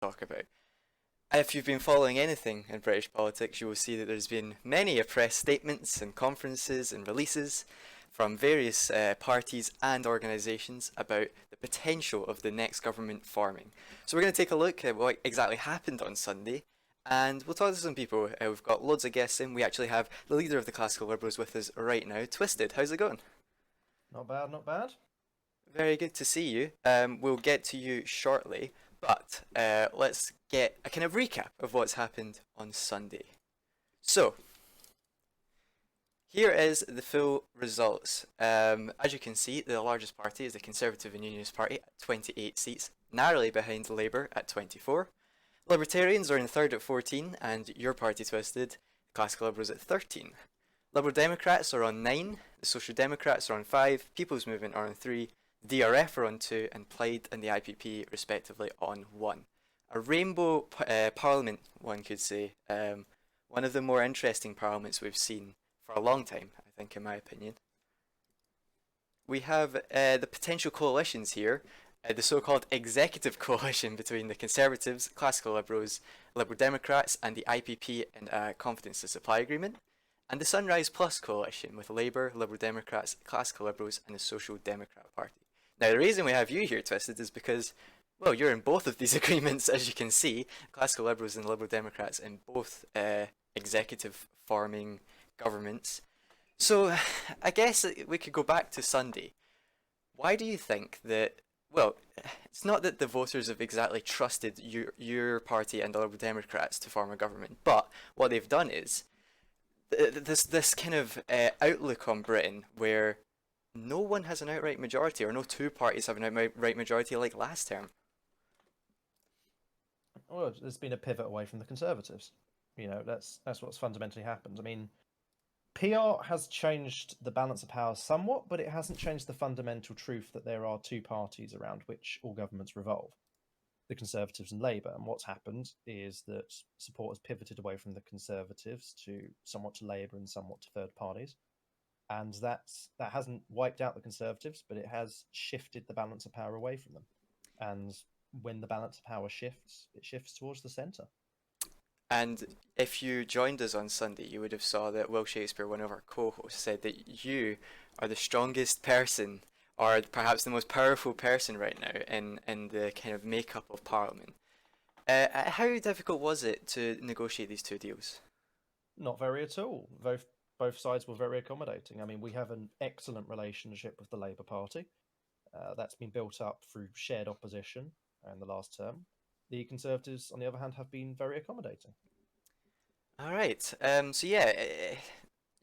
talk about. If you've been following anything in British politics, you will see that there's been many press statements and conferences and releases from various parties and organisations about the potential of the next government forming. So we're going to take a look at what exactly happened on Sunday, and we'll talk to some people. We've got loads of guests in. We actually have the leader of the Classical Liberals with us right now, Twisted. How's it going? Not bad, not bad. Very good to see you. We'll get to you shortly, but let's get a kind of recap of what's happened on Sunday. So, here is the full results. As you can see, the largest party is the Conservative and Unionist Party at 28 seats, narrowly behind Labour at 24. Libertarians are in third at 14, and your party, Twisted, Classical Liberals at 13. Liberal Democrats are on 9, the Social Democrats are on 5, People's Movement are on 3, DRF are on 2, and Plaid and the IPP respectively on 1. A rainbow parliament, one could say. One of the more interesting parliaments we've seen for a long time, I think, in my opinion. We have the potential coalitions here, the so-called executive coalition between the Conservatives, Classical Liberals, Liberal Democrats, and the IPP in a confidence to supply agreement, and the Sunrise Plus coalition with Labour, Liberal Democrats, Classical Liberals, and the Social Democrat Party. Now, the reason we have you here, Twisted, is because, well, you're in both of these agreements, as you can see, Classical Liberals and Liberal Democrats in both executive forming governments. So, I guess we could go back to Sunday. Why do you think that, well, it's not that the voters have exactly trusted your party and the Liberal Democrats to form a government, but what they've done is this kind of outlook on Britain where no one has an outright majority, or no two parties have an outright majority like last term. Well, there's been a pivot away from the Conservatives. That's what's fundamentally happened. I mean, PR has changed the balance of power somewhat, but it hasn't changed the fundamental truth that there are two parties around which all governments revolve, the Conservatives and Labour. And what's happened is that support has pivoted away from the Conservatives to somewhat to Labour and somewhat to third parties. And that hasn't wiped out the Conservatives, but it has shifted the balance of power away from them. And when the balance of power shifts, it shifts towards the centre. And if you joined us on Sunday, you would have saw that Will Shakespeare, one of our co-hosts, said that you are the strongest person, or perhaps the most powerful person right now in the kind of makeup of Parliament. How difficult was it to negotiate these two deals? Not very at all. Both sides were very accommodating. I mean, we have an excellent relationship with the Labour Party. That's been built up through shared opposition in the last term. The Conservatives, on the other hand, have been very accommodating. All right. So yeah,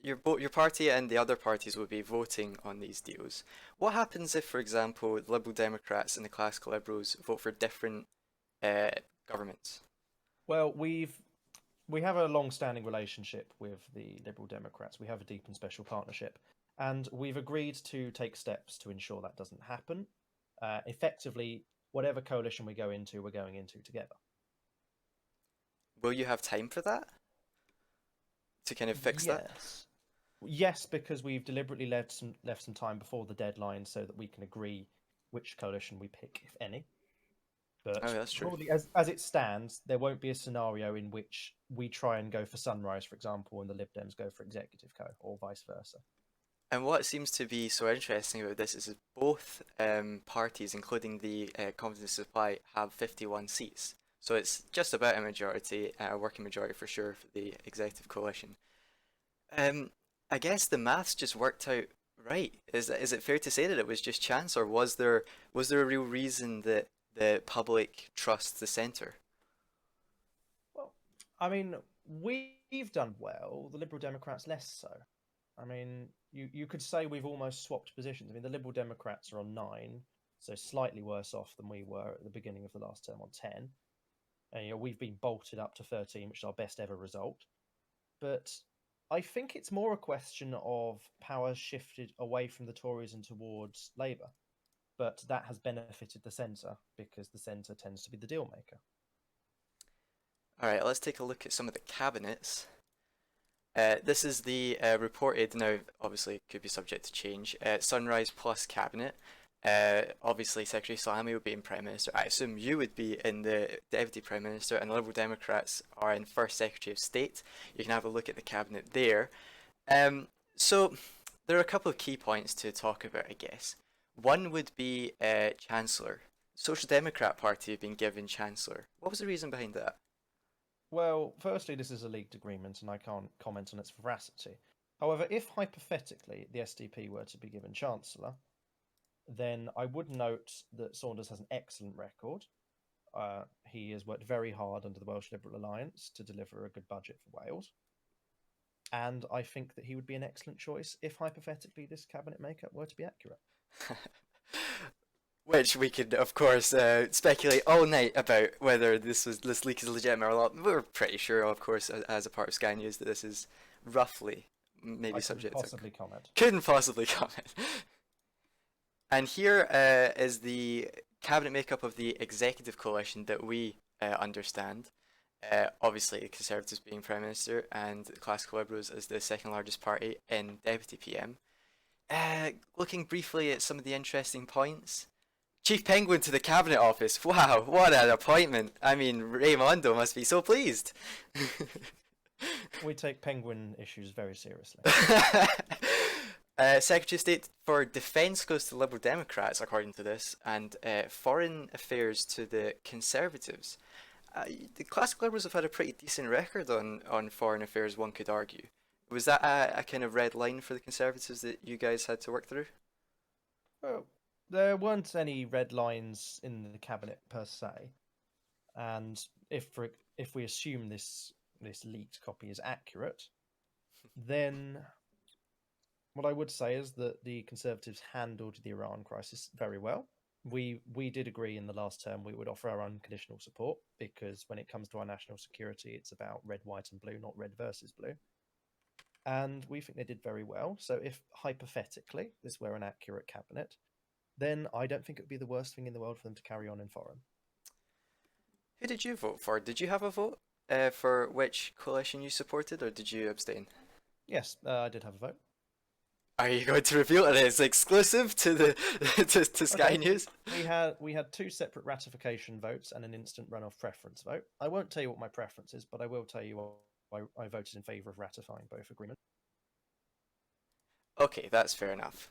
your party and the other parties will be voting on these deals. What happens if, for example, the Liberal Democrats and the Classical Liberals vote for different uh, governments? Well, we have a long-standing relationship with the Liberal Democrats. We have a deep and special partnership, and we've agreed to take steps to ensure that doesn't happen. Effectively, whatever coalition we go into, we're going into together. Will you have time for that to kind of fix that? Yes. Yes, because we've deliberately left some time before the deadline so that we can agree which coalition we pick, if any. Oh, But that's true. broadly, as it stands, there won't be a scenario in which we try and go for Sunrise, for example, and the Lib Dems go for Executive Co, or vice versa. And what seems to be so interesting about this is that both parties, including the Confidence Supply, have 51 seats. So it's just about a majority, a working majority for sure for the executive coalition. Um, I guess the maths just worked out right. Is it fair to say that it was just chance, or was there a real reason that the public trusts the centre? Well, I mean, we've done well, the Liberal Democrats less so. I mean, you could say we've almost swapped positions. I mean, the Liberal Democrats are on 9, so slightly worse off than we were at the beginning of the last term on 10. And we've been bolted up to 13, which is our best ever result. But I think it's more a question of power shifted away from the Tories and towards Labour. But that has benefited the centre because the centre tends to be the deal maker. All right, let's take a look at some of the cabinets. This is the reported, now obviously it could be subject to change, Sunrise Plus cabinet. Obviously, Secretary Salami would be in Prime Minister. I assume you would be in the Deputy Prime Minister, and the Liberal Democrats are in First Secretary of State. You can have a look at the cabinet there. So there are a couple of key points to talk about, I guess. One would be Chancellor. Social Democrat Party have been given Chancellor. What was the reason behind that? Well, firstly, this is a leaked agreement, and I can't comment on its veracity. However, if hypothetically the SDP were to be given Chancellor, then I would note that Saunders has an excellent record. He has worked very hard under the Welsh Liberal Alliance to deliver a good budget for Wales. And I think that he would be an excellent choice if hypothetically this cabinet makeup were to be accurate. Which we could, of course, speculate all night about whether this leak is legitimate or not. We're pretty sure, of course, as a part of Sky News, that this is roughly maybe I subject couldn't to. possibly comment. Couldn't possibly comment. And here is the cabinet makeup of the executive coalition that we understand. Obviously, the Conservatives being Prime Minister and the Classical Liberals as the second largest party in Deputy PM. Looking briefly at some of the interesting points. Chief Penguin to the Cabinet Office. Wow, what an appointment. I mean, Raimondo must be so pleased. We take penguin issues very seriously. Secretary of State for Defence goes to Liberal Democrats, according to this, and Foreign Affairs to the Conservatives. The Classical Liberals have had a pretty decent record on foreign affairs, one could argue. Was that a kind of red line for the Conservatives that you guys had to work through? Well, there weren't any red lines in the cabinet per se, and if we assume this leaked copy is accurate, then what I would say is that the Conservatives handled the Iran crisis very well. We did agree in the last term we would offer our unconditional support because when it comes to our national security, it's about red, white, and blue, not red versus blue. And we think they did very well. So if hypothetically this were an accurate cabinet, then I don't think it would be the worst thing in the world for them to carry on in foreign. Who did you vote for? Did you have a vote for which coalition you supported, or did you abstain? Yes, I did have a vote. Are you going to reveal it? It's exclusive to the to Sky Okay. News. We had two separate ratification votes and an instant runoff preference vote. I won't tell you what my preference is, but I will tell you I voted in favour of ratifying both agreements. Okay, that's fair enough.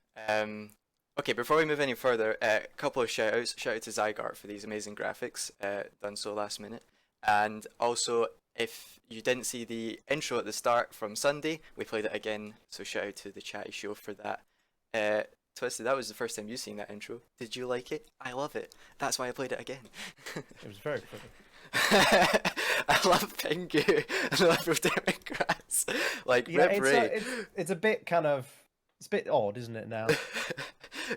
Okay, before we move any further, a couple of shout outs. Shout out to Zygarde for these amazing graphics, done so last minute. And also, if you didn't see the intro at the start from Sunday, we played it again, so shout out to the chatty show for that. Twisted, that was the first time you've seen that intro. Did you like it? I love it. That's why I played it again. It was very pretty. I love Pingu and the Liberal Democrats. Like, Yeah, Rip Ray. it's a bit kind of it's a bit odd, isn't it now?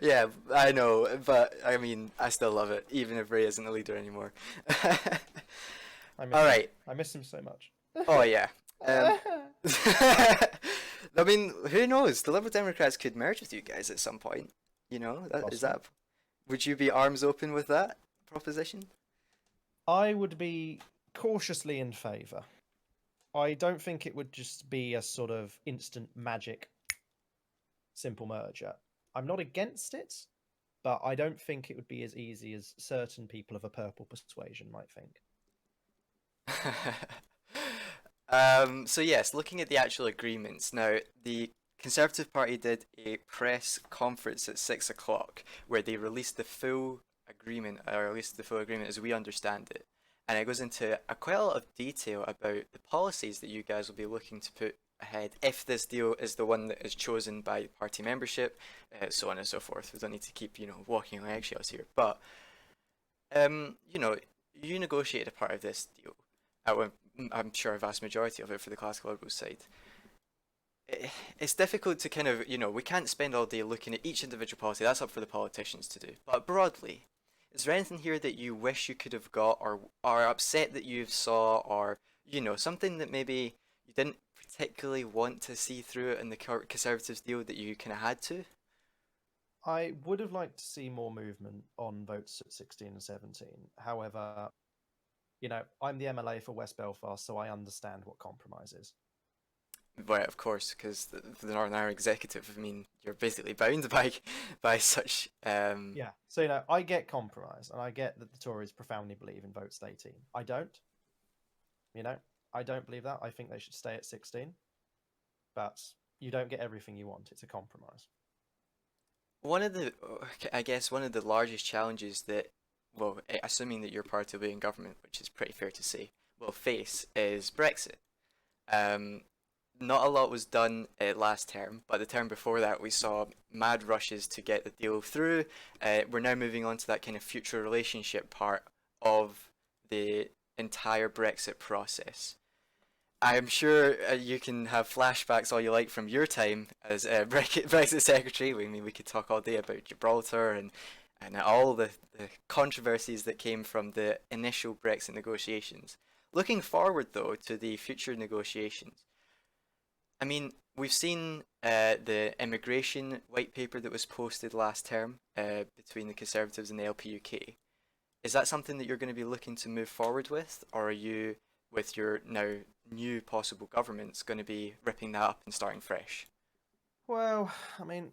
Yeah, I know, but I mean, I still love it, even if Ray isn't the leader anymore. I miss All him. right. I miss him so much. Oh yeah. I mean, who knows? The Liberal Democrats could merge with you guys at some point. You know, is that? Would you be arms open with that proposition? I would be cautiously in favour. I don't think it would just be a sort of instant magic simple merger. I'm not against it, but I don't think it would be as easy as certain people of a purple persuasion might think. So yes, looking at the actual agreements now, the Conservative Party did a press conference at 6 o'clock where they released the full agreement, or at least the full agreement as we understand it, and it goes into quite a lot of detail about the policies that you guys will be looking to put ahead if this deal is the one that is chosen by party membership, so on and so forth. We don't need to keep walking on eggshells here, but you negotiated a part of this deal. I'm sure a vast majority of it for the Classical Liberals side. It's difficult to kind of, we can't spend all day looking at each individual policy. That's up for the politicians to do. But broadly, is there anything here that you wish you could have got, or are upset that you saw, or, something that maybe you didn't particularly want to see through it in the Conservatives deal that you kind of had to? I would have liked to see more movement on votes at 16 and 17. However, I'm the MLA for West Belfast, so I understand what compromise is. Well, of course, because the Northern Ireland executive, I mean, you're basically bound by such. Yeah. So, you know, I get compromise, and I get that the Tories profoundly believe in votes to 18. I don't. You know, I don't believe that. I think they should stay at 16. But you don't get everything you want. It's a compromise. One of the, I guess, one of the largest challenges that, well, assuming that your party will be in government, which is pretty fair to say, will face is Brexit. Um, Not a lot was done last term, but the term before that we saw mad rushes to get the deal through. We're now moving on to that kind of future relationship part of the entire Brexit process. I'm sure you can have flashbacks all you like from your time as Brexit Secretary. I mean, we could talk all day about Gibraltar and all the controversies that came from the initial Brexit negotiations. Looking forward, though, to the future negotiations, I mean, we've seen the immigration white paper that was posted last term between the Conservatives and the LP UK. Is that something that you're going to be looking to move forward with, or are you, with your now new possible governments, going to be ripping that up and starting fresh? Well, I mean,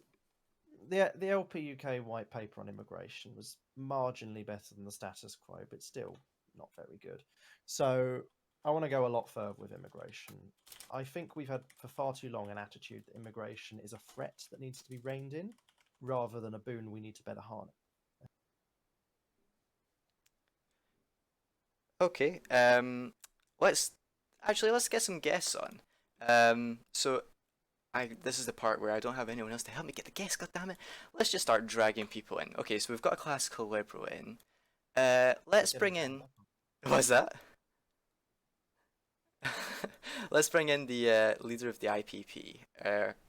the LP UK white paper on immigration was marginally better than the status quo, but still not very good. So I want to go a lot further with immigration. I think we've had for far too long an attitude that immigration is a threat that needs to be reined in, rather than a boon we need to better harness. Okay, let's let's get some guests on. So this is the part where I don't have anyone else to help me get the guests. God damn it! Let's just start dragging people in. Okay, so we've got a classical liberal in. Let's Get a bring job. in. What's that? Let's bring in the leader of the IPP.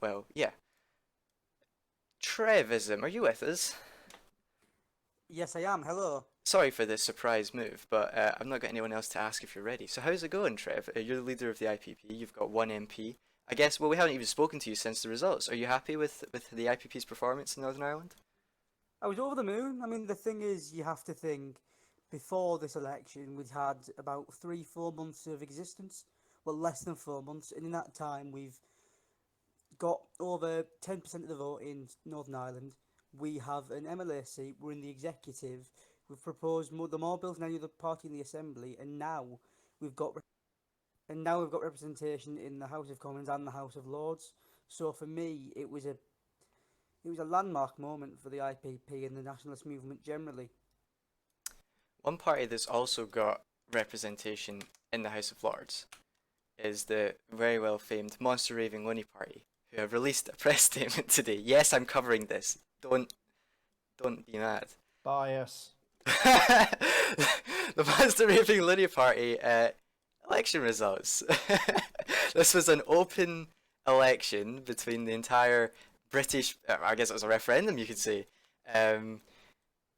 Well, yeah. Trevism, are you with us? Yes, I am. Hello. Sorry for this surprise move, but I've not got anyone else to ask if you're ready. So how's it going, Trev? You're the leader of the IPP. You've got one MP. I guess. Well, we haven't even spoken to you since the results. Are you happy with the IPP's performance in Northern Ireland? I was over the moon. I mean, the thing is, you have to think before this election, we'd had about 3, 4 months of existence. Well, less than 4 months. And in that time, we've got over 10% of the vote in Northern Ireland. We have an MLA seat. We're in the executive. We've proposed more bills than any other party in the Assembly. We've got and now we've got representation in the House of Commons and the House of Lords. So for me, it was a landmark moment for the IPP and the nationalist movement generally. One party that's also got representation in the House of Lords is the very well famed Monster Raving Loony Party, who have released a press statement today. Yes, I'm covering this. Don't be mad. Bias. The Monster Raving Loony Party election results. This was an open election between the entire British, I guess it was a referendum, you could say, um,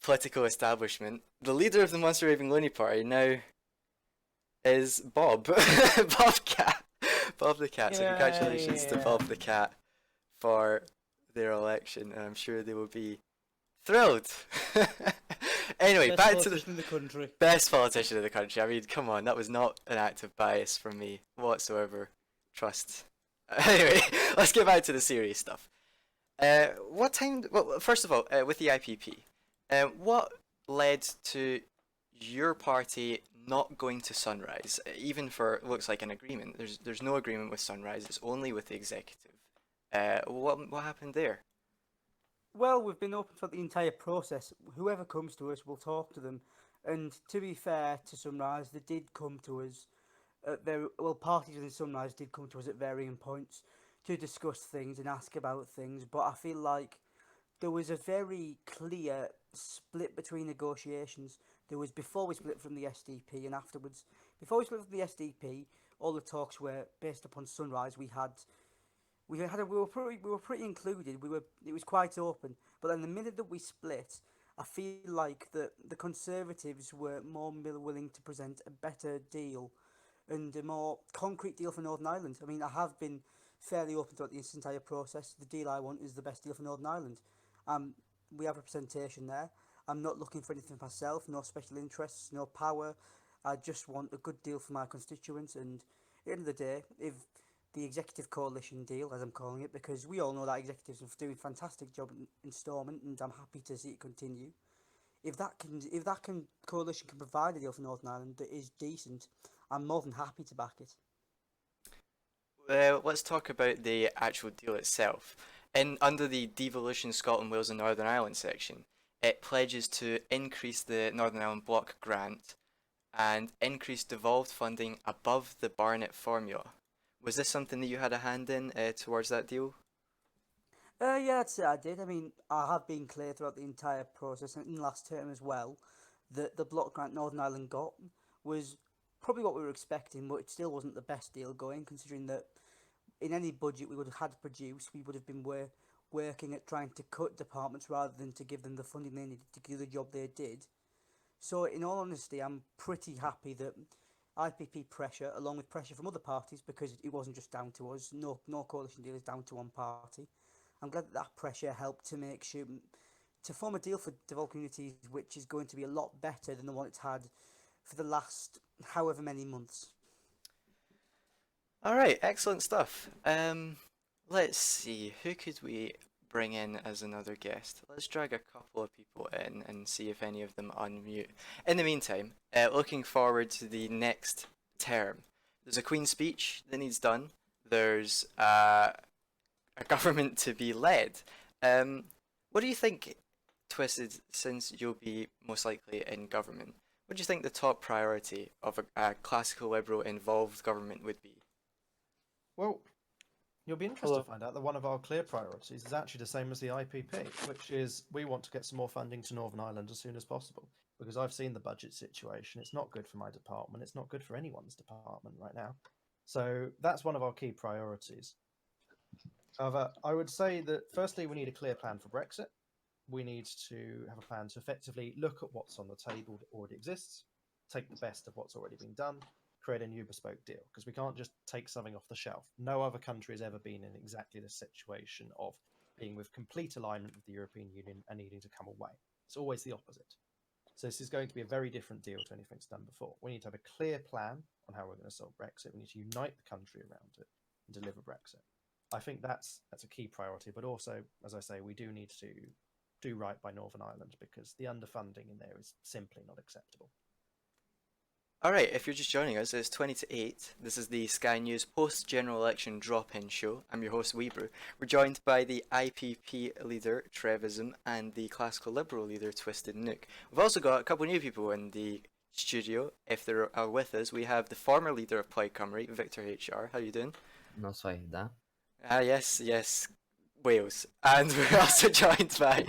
political establishment. The leader of the Monster Raving Loony Party now is Bob. Bob Cat. Bob the Cat. So congratulations to Yeah. Bob the Cat for their election, and I'm sure they will be thrilled. Anyway, back to the in the country. best politician in the country. I mean, come on, that was not an act of bias from me whatsoever. Trust. Anyway, let's get back to the serious stuff. What time? Well, first of all, with the IPP, what led to your party not going to Sunrise, even for looks like an agreement? There's no agreement with Sunrise. It's only with the executive. What happened there? Well, we've been open for the entire process. Whoever comes to us, we'll talk to them. And to be fair to Sunrise, they did come to us at parties within Sunrise did come to us at varying points to discuss things and ask about things. But I feel like there was a very clear split between negotiations. There was before we split from the SDP and afterwards. Before we split from the SDP, all the talks were based upon Sunrise. We were pretty included. It was quite open. But then the minute that we split, I feel like the Conservatives were more willing to present a better deal and a more concrete deal for Northern Ireland. I mean, I have been fairly open throughout this entire process. The deal I want is the best deal for Northern Ireland. We have representation there. I'm not looking for anything for myself, no special interests, no power. I just want a good deal for my constituents. And at the end of the day, if the executive coalition deal, as I'm calling it, because we all know that executives are doing a fantastic job in Stormont, and I'm happy to see it continue. If that coalition can provide a deal for Northern Ireland that is decent, I'm more than happy to back it. Let's talk about the actual deal itself. Under the Devolution Scotland, Wales and Northern Ireland section, it pledges to increase the Northern Ireland Block grant and increase devolved funding above the Barnett formula. Was this something that you had a hand in towards that deal? Yeah, I'd say I did. I mean, I have been clear throughout the entire process and in last term as well that the block grant Northern Ireland got was probably what we were expecting, but it still wasn't the best deal going, considering that in any budget we would have had to produce, we would have been working at trying to cut departments rather than to give them the funding they needed to do the job they did. So, in all honesty, I'm pretty happy that IPP pressure, along with pressure from other parties, because it wasn't just down to us, no coalition deal is down to one party. I'm glad that that pressure helped to make sure to form a deal for devolved communities which is going to be a lot better than the one it's had for the last however many months. All right, excellent stuff. Let's see, who could we bring in as another guest? Let's drag a couple of people in and see if any of them unmute. In the meantime, looking forward to the next term. There's a Queen's speech that needs done. There's a government to be led. What do you think, Twisted, since you'll be most likely in government, what do you think the top priority of a classical liberal involved government would be? Well, you'll be interested Hello. to find out that one of our clear priorities is actually the same as the IPP, which is we want to get some more funding to Northern Ireland as soon as possible. Because I've seen the budget situation. It's not good for my department. It's not good for anyone's department right now. So that's one of our key priorities. However, I would say that firstly, we need a clear plan for Brexit. We need to have a plan to effectively look at what's on the table that already exists, take the best of what's already been done, create a new bespoke deal, because we can't just take something off the shelf. No other country has ever been in exactly this situation of being with complete alignment with the European Union and needing to come away. It's always the opposite. So this is going to be a very different deal to anything that's done before. We need to have a clear plan on how we're going to solve Brexit. We need to unite the country around it and deliver Brexit. I think that's a key priority, but also, as I say, we do need to do right by Northern Ireland because the underfunding in there is simply not acceptable. All right, if you're just joining us, it's 20 to 8. This is the Sky News post-general election drop-in show. I'm your host, Weebru. We're joined by the IPP leader, Trevism, and the Classical Liberal leader, Twistednuke. We've also got a couple of new people in the studio. If they are with us, we have the former leader of Plaid Cymru, Victor HR. How you doing? No soy da. Yes, Wales. And we're also joined by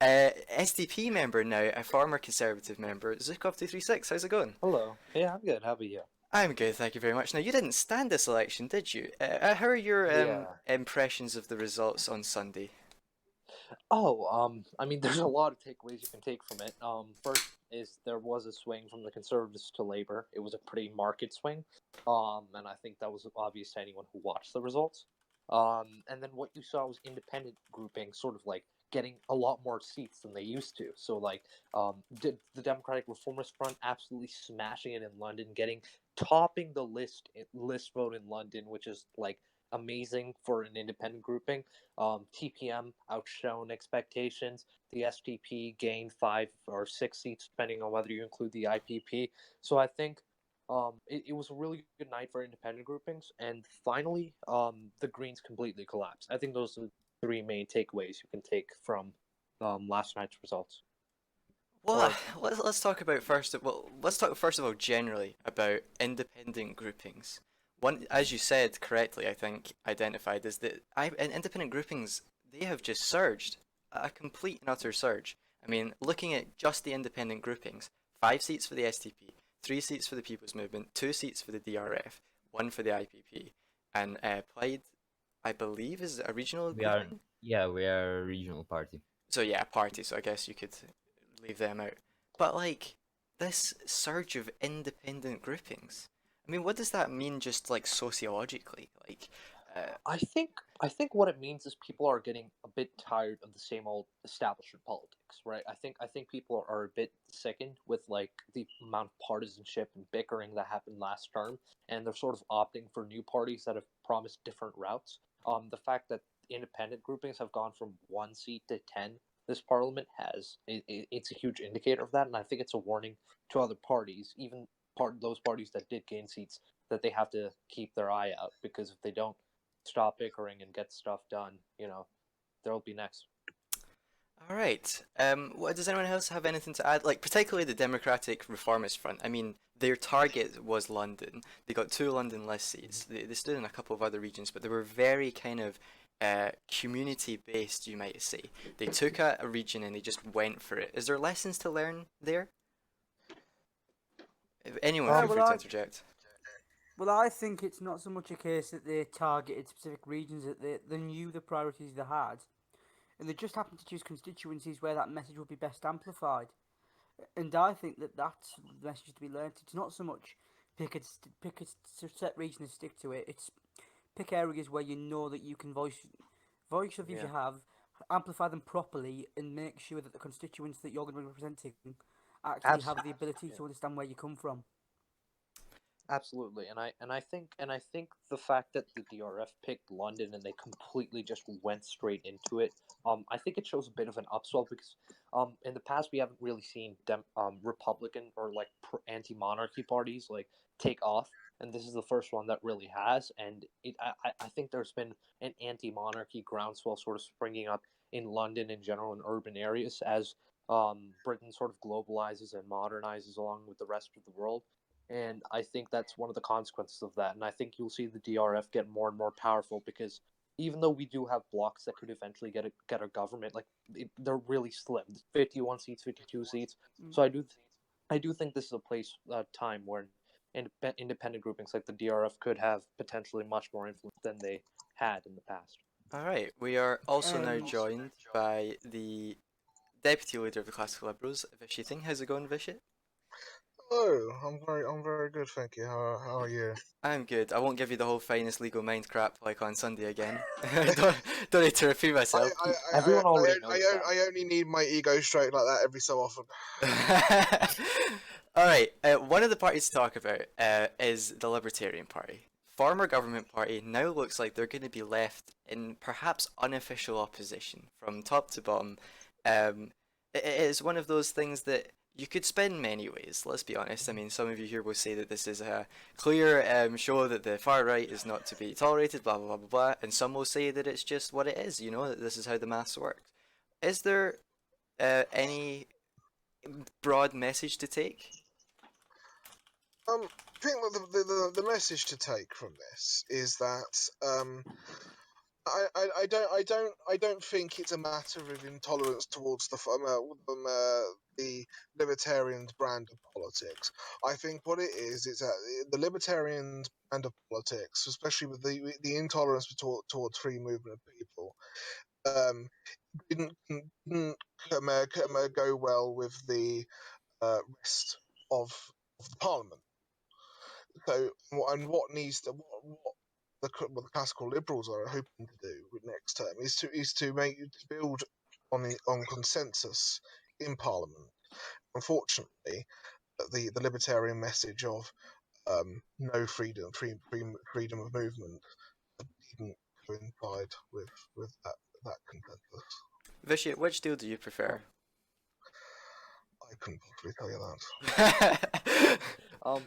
SDP member now, a former Conservative member, Zukov236. How's it going? Hello. Yeah, I'm good. How about you? I'm good, thank you very much. Now, you didn't stand this election, did you? How are your Yeah. impressions of the results on Sunday? I mean, there's a lot of takeaways you can take from it. First is there was a swing from the Conservatives to Labour. It was a pretty marked swing. And I think that was obvious to anyone who watched the results. And then what you saw was independent grouping sort of like getting a lot more seats than they used to. So like the Democratic Reformist Front absolutely smashing it in London, topping the list vote in London, which is like amazing for an independent grouping. TPM outshone expectations. The SPP gained 5 or 6 seats, depending on whether you include the IPP. So I think it was a really good night for independent groupings. And finally, the Greens completely collapsed. I think those are the 3 main takeaways you can take from last night's results. Well, let's talk first of all generally about independent groupings. One, as you said correctly, I think identified is that independent groupings, they have just surged, a complete and utter surge. I mean, looking at just the independent groupings, 5 seats for the STP, 3 seats for the People's Movement, 2 seats for the DRF, 1 for the IPP, and Plaid, I believe, is a regional grouping? We are a regional party. So yeah, a party, so I guess you could leave them out. But like, this surge of independent groupings, I mean, what does that mean just like sociologically? Like, I think what it means is people are getting a bit tired of the same old establishment politics, right? I think people are a bit sickened with like the amount of partisanship and bickering that happened last term, and they're sort of opting for new parties that have promised different routes. The fact that independent groupings have gone from 1 seat to 10 this parliament it's a huge indicator of that, and I think it's a warning to other parties, even those parties that did gain seats, that they have to keep their eye out, because if they don't stop bickering and get stuff done, they'll be next. All right. What does anyone else have anything to add? Like particularly the Democratic Reformist Front. I mean, their target was London. They got 2 London list seats. They stood in a couple of other regions, but they were very kind of community based, you might say. They took a region and they just went for it. Is there lessons to learn there? If anyone, Yeah, feel well, free to I interject. well, I think it's not so much a case that they targeted specific regions, that they knew the priorities they had, and they just happened to choose constituencies where that message would be best amplified. And I think that that's the message to be learnt. It's not so much pick a set region and stick to it. It's pick areas where you know that you can voice the views Yeah, you have, amplify them properly, and make sure that the constituents that you're going to be representing actually have the absolutely. ability to understand where you come from. Absolutely, and I think the fact that the DRF picked London and they completely just went straight into it, I think it shows a bit of an upswell, because in the past we haven't really seen Republican or like anti-monarchy parties like take off, and this is the first one that really has, and I think there's been an anti-monarchy groundswell sort of springing up in London in general, in urban areas, as Britain sort of globalizes and modernizes along with the rest of the world. And I think that's one of the consequences of that. And I think you'll see the DRF get more and more powerful, because even though we do have blocks that could eventually get a government, like they're really slim, 51 seats, 52 seats. Mm. So I do think this is a place, time where independent groupings like the DRF could have potentially much more influence than they had in the past. All right. We are also now Um, joined by the Deputy Leader of the Classical Liberals, Vishy Ting. How's it going, Vishy? Hello, I'm very good, thank you. How are you? I'm good. I won't give you the whole finest legal mind crap like on Sunday again. don't, don't need to repeat I myself. I, I, Everyone I, already I, knows I, that. I only need my ego straight like that every so often. All right. One of the parties to talk about is the Libertarian Party. Former government party now looks like they're going to be left in perhaps unofficial opposition from top to bottom. It is one of those things that you could spin many ways. Let's be honest. I mean, some of you here will say that this is a clear show that the far right is not to be tolerated, blah blah blah blah blah, and some will say that it's just what it is. You know, that this is how the maths works. Is there any broad message to take? I think that the message to take from this is that I don't think it's a matter of intolerance towards the libertarians' brand of politics. I think what it is that the libertarians' brand of politics, especially with the intolerance towards free movement of people, um, didn't go well with the rest of the parliament. So, and what needs to what the classical liberals are hoping to do with next term is to build on consensus in parliament. Unfortunately, the libertarian message of no freedom of movement didn't coincide with that consensus. Vishy, which deal do you prefer? I couldn't possibly tell you that.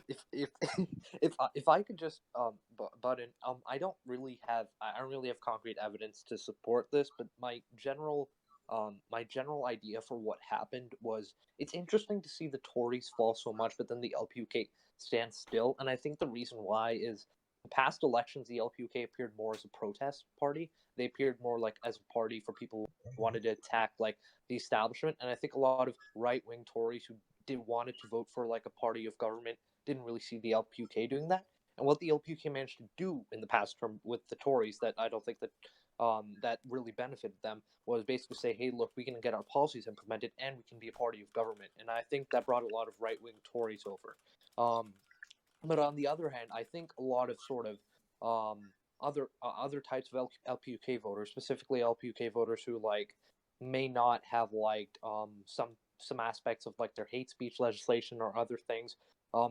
If if I could just butt in, I don't really have concrete evidence to support this, but my general idea for what happened was, it's interesting to see the Tories fall so much, but then the LPUK stand still, and I think the reason why is, the past elections the LPUK appeared more as a protest party. They appeared more like as a party for people who wanted to attack like the establishment, and I think a lot of right wing Tories who did wanted to vote for like a party of government didn't really see the LPUK doing that. And what the LPUK managed to do in the past term with the Tories, that I don't think that really benefited them, was basically say, hey, look, we can get our policies implemented and we can be a party of government. And I think that brought a lot of right wing Tories over. But on the other hand, I think a lot of sort of other types of LPUK voters, specifically LPUK voters who like may not have liked some aspects of like their hate speech legislation or other things,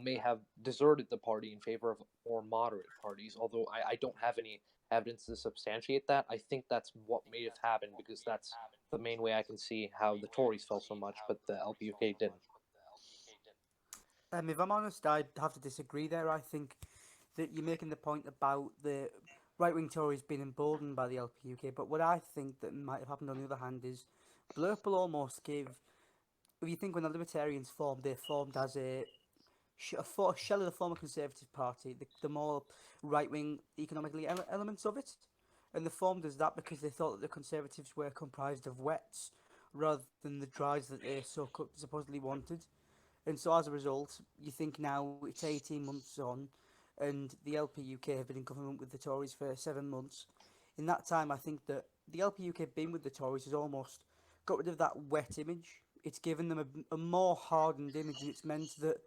may have deserted the party in favor of more moderate parties. Although I don't have any evidence to substantiate that. I think that's what may have happened because that's the main way I can see how the Tories felt so much, but the LPUK didn't. If I'm honest, I'd have to disagree there. I think that you're making the point about the right-wing Tories being emboldened by the LPUK, but what I think that might have happened on the other hand is Blurple almost gave. If you think when the Libertarians formed, they formed as a shell of the former Conservative Party, the more right-wing economically elements of it, and they formed as that because they thought that the Conservatives were comprised of wets rather than the dries that they supposedly wanted. And so as a result, you think now it's 18 months on, and the LPUK have been in government with the Tories for 7 months. In that time, I think that the LPUK being with the Tories has almost got rid of that wet image. It's given them a more hardened image, and it's meant that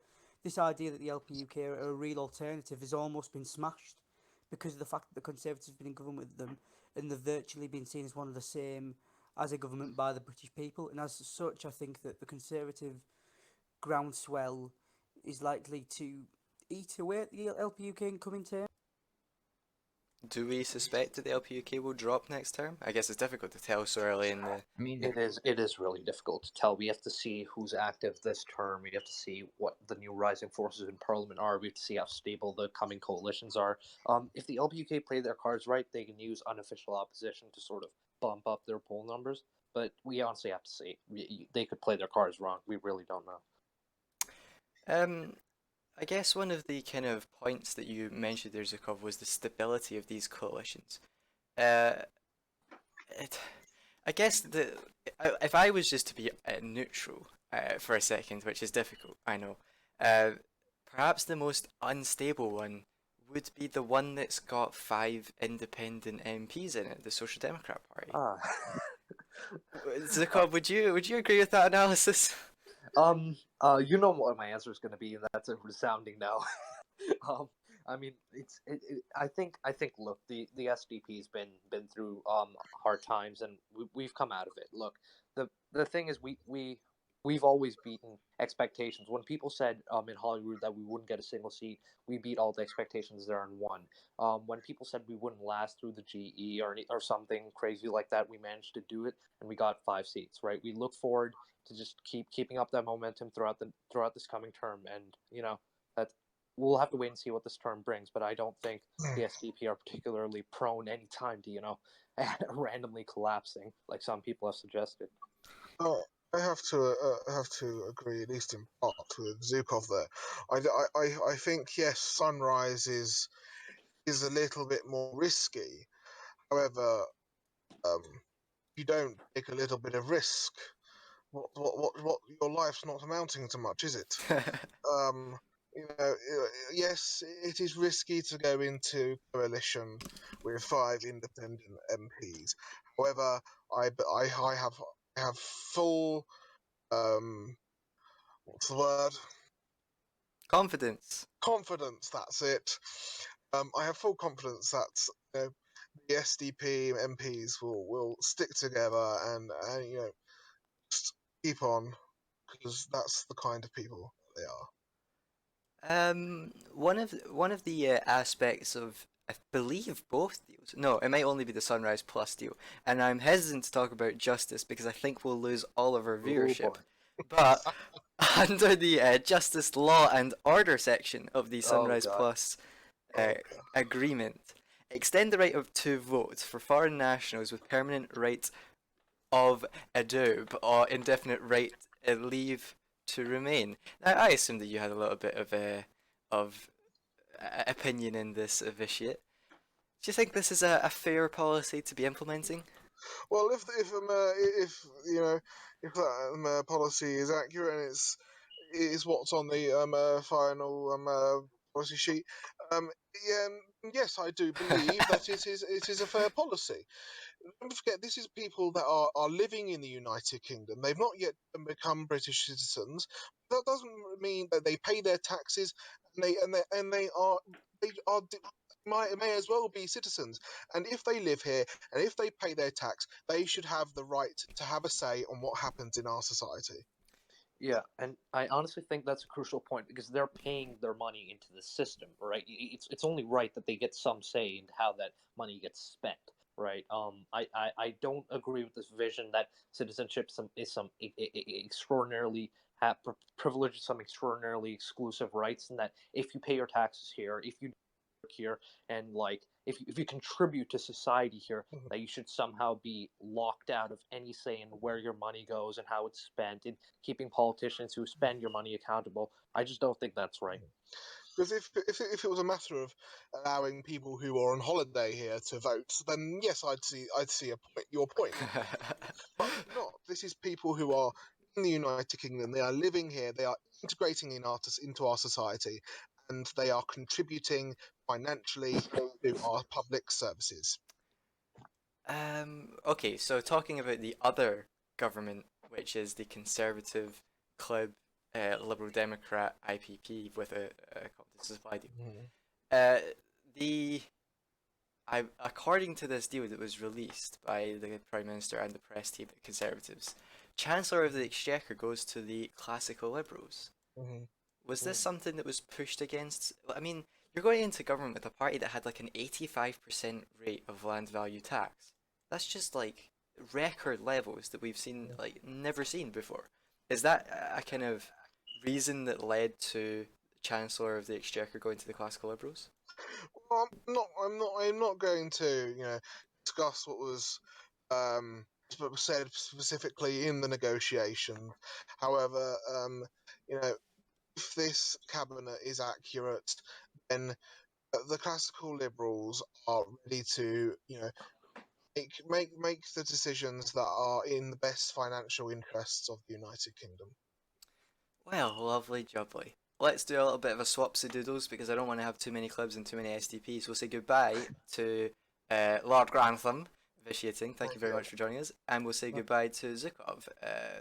this idea that the LPUK are a real alternative has almost been smashed because of the fact that the Conservatives have been in government with them, and they've virtually been seen as one of the same as a government by the British people. And as such, I think that the Conservative groundswell is likely to eat away at the LPUK in coming term. Do we suspect that the LPUK will drop next term? I guess it's difficult to tell so early in the. I mean, It is really difficult to tell. We have to see who's active this term. We have to see what the new rising forces in Parliament are. We have to see how stable the coming coalitions are. If the LPUK play their cards right, they can use unofficial opposition to sort of bump up their poll numbers. But we honestly have to see. They could play their cards wrong. We really don't know. I guess one of the kind of points that you mentioned there, Zukov, was the stability of these coalitions. I guess if I was just to be neutral for a second, which is difficult, I know, perhaps the most unstable one would be the one that's got 5 independent MPs in it, the Social Democrat Party. Zukov, would you agree with that analysis? You know what my answer is going to be, and that's a resounding no. I mean, I think. Look, the SDP's been through hard times, and we've come out of it. Look, the thing is, we've always beaten expectations. When people said in Hollywood that we wouldn't get a single seat, we beat all the expectations there and won. When people said we wouldn't last through the GE or something crazy like that, we managed to do it, and we got 5 seats. Right? We look forward to just keeping up that momentum throughout this coming term, and that we'll have to wait and see what this term brings. But I don't think the SDP are particularly prone any time to randomly collapsing like some people have suggested. Oh, I have to agree, at least in part, with Zukov there. I think yes, Sunrise is a little bit more risky. However, you don't take a little bit of risk. What your life's not amounting to much, is it? Yes, it is risky to go into coalition with 5 independent MPs. However, I have full what's the word? Confidence. Confidence. That's it. I have full confidence that the SDP MPs will stick together and just keep on, because that's the kind of people they are. One of the aspects of, I believe, both deals. No, it might only be the Sunrise Plus deal, and I'm hesitant to talk about Justice because I think we'll lose all of our viewership. But under the Justice Law and Order section of the Sunrise Plus agreement, extend the right to vote for foreign nationals with permanent right of adobe or indefinite right leave to remain. Now, I assume that you had a little bit of opinion in this vitiate. Do you think this is a fair policy to be implementing? Well, if that policy is accurate and is what's on the final policy sheet, yes, I do believe that it is a fair policy. Don't forget, this is people that are living in the United Kingdom. They've not yet become British citizens. That doesn't mean that they pay their taxes and they are may as well be citizens. And if they live here and if they pay their tax, they should have the right to have a say on what happens in our society. Yeah, and I honestly think that's a crucial point because they're paying their money into the system, right? It's only right that they get some say in how that money gets spent, right? I don't agree with this vision that citizenship is some extraordinarily privileged, some extraordinarily exclusive rights, and that if you pay your taxes here, if you work here, and like if you contribute to society here, that you should somehow be locked out of any say in where your money goes and how it's spent, and keeping politicians who spend your money accountable. I just don't think that's right. Because if it was a matter of allowing people who are on holiday here to vote, then yes, I'd see your point. But not. This is people who are in the United Kingdom. They are living here. They are integrating into our society, and they are contributing financially to our public services. Okay, so talking about the other government, which is the Conservative Club, Liberal Democrat IPP with a competition supply deal. The according to this deal that was released by the Prime Minister and the press team, the Conservatives, Chancellor of the Exchequer goes to the Classical Liberals. Was this something that was pushed against? I mean, you're going into government with a party that had like an 85% rate of land value tax. That's just like record levels that we've seen, like never seen before. Is that a kind of reason that led to Chancellor of the Exchequer going to the Classical Liberals? Well, I'm not going to discuss what was said specifically in the negotiation. However, if this cabinet is accurate, then the Classical Liberals are ready to make the decisions that are in the best financial interests of the United Kingdom. Well, lovely jubbly. Let's do a little bit of a swapsy-doodles because I don't want to have too many clubs and too many SDPs. We'll say goodbye to Lord Grantham officiating. Thank you very much for joining us. And we'll say goodbye to Zukov.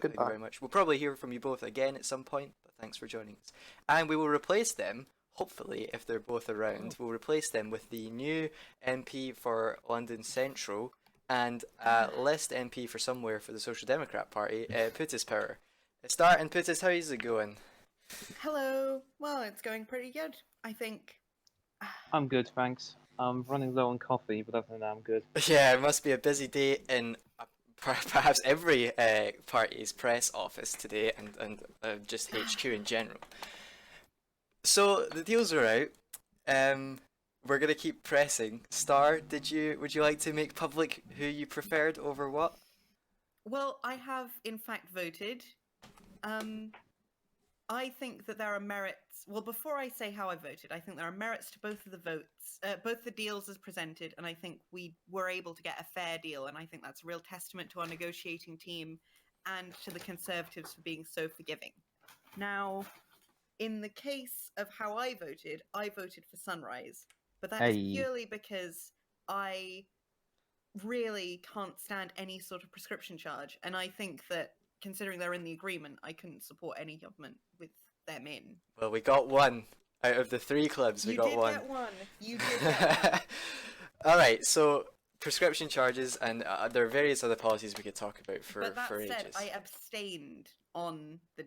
Thank you very much. We'll probably hear from you both again at some point, but thanks for joining us. And we will replace them, hopefully, if they're both around, we'll replace them with the new MP for London Central and list MP for somewhere for the Social Democrat Party, Putis Power. Start and Putis, how is it going? Hello. Well, it's going pretty good, I think. I'm good, thanks. I'm running low on coffee, but other than that, I'm good. Yeah, it must be a busy day in perhaps every party's press office today, and just HQ in general. So the deals are out. We're gonna keep pressing. Star, would you like to make public who you preferred over what? Well, I have in fact voted. I think that there are merits. Well, before I say how I voted, I think there are merits to both of the votes, both the deals as presented, and I think we were able to get a fair deal, and I think that's a real testament to our negotiating team and to the Conservatives for being so forgiving. Now, in the case of how I voted for Sunrise, but that is purely because I really can't stand any sort of prescription charge, and I think that considering they're in the agreement, I couldn't support any government with them in. Well, we got one out of the three clubs. We got one. You did get one. All right, so prescription charges, and there are various other policies we could talk about for But that ages. said, I abstained on the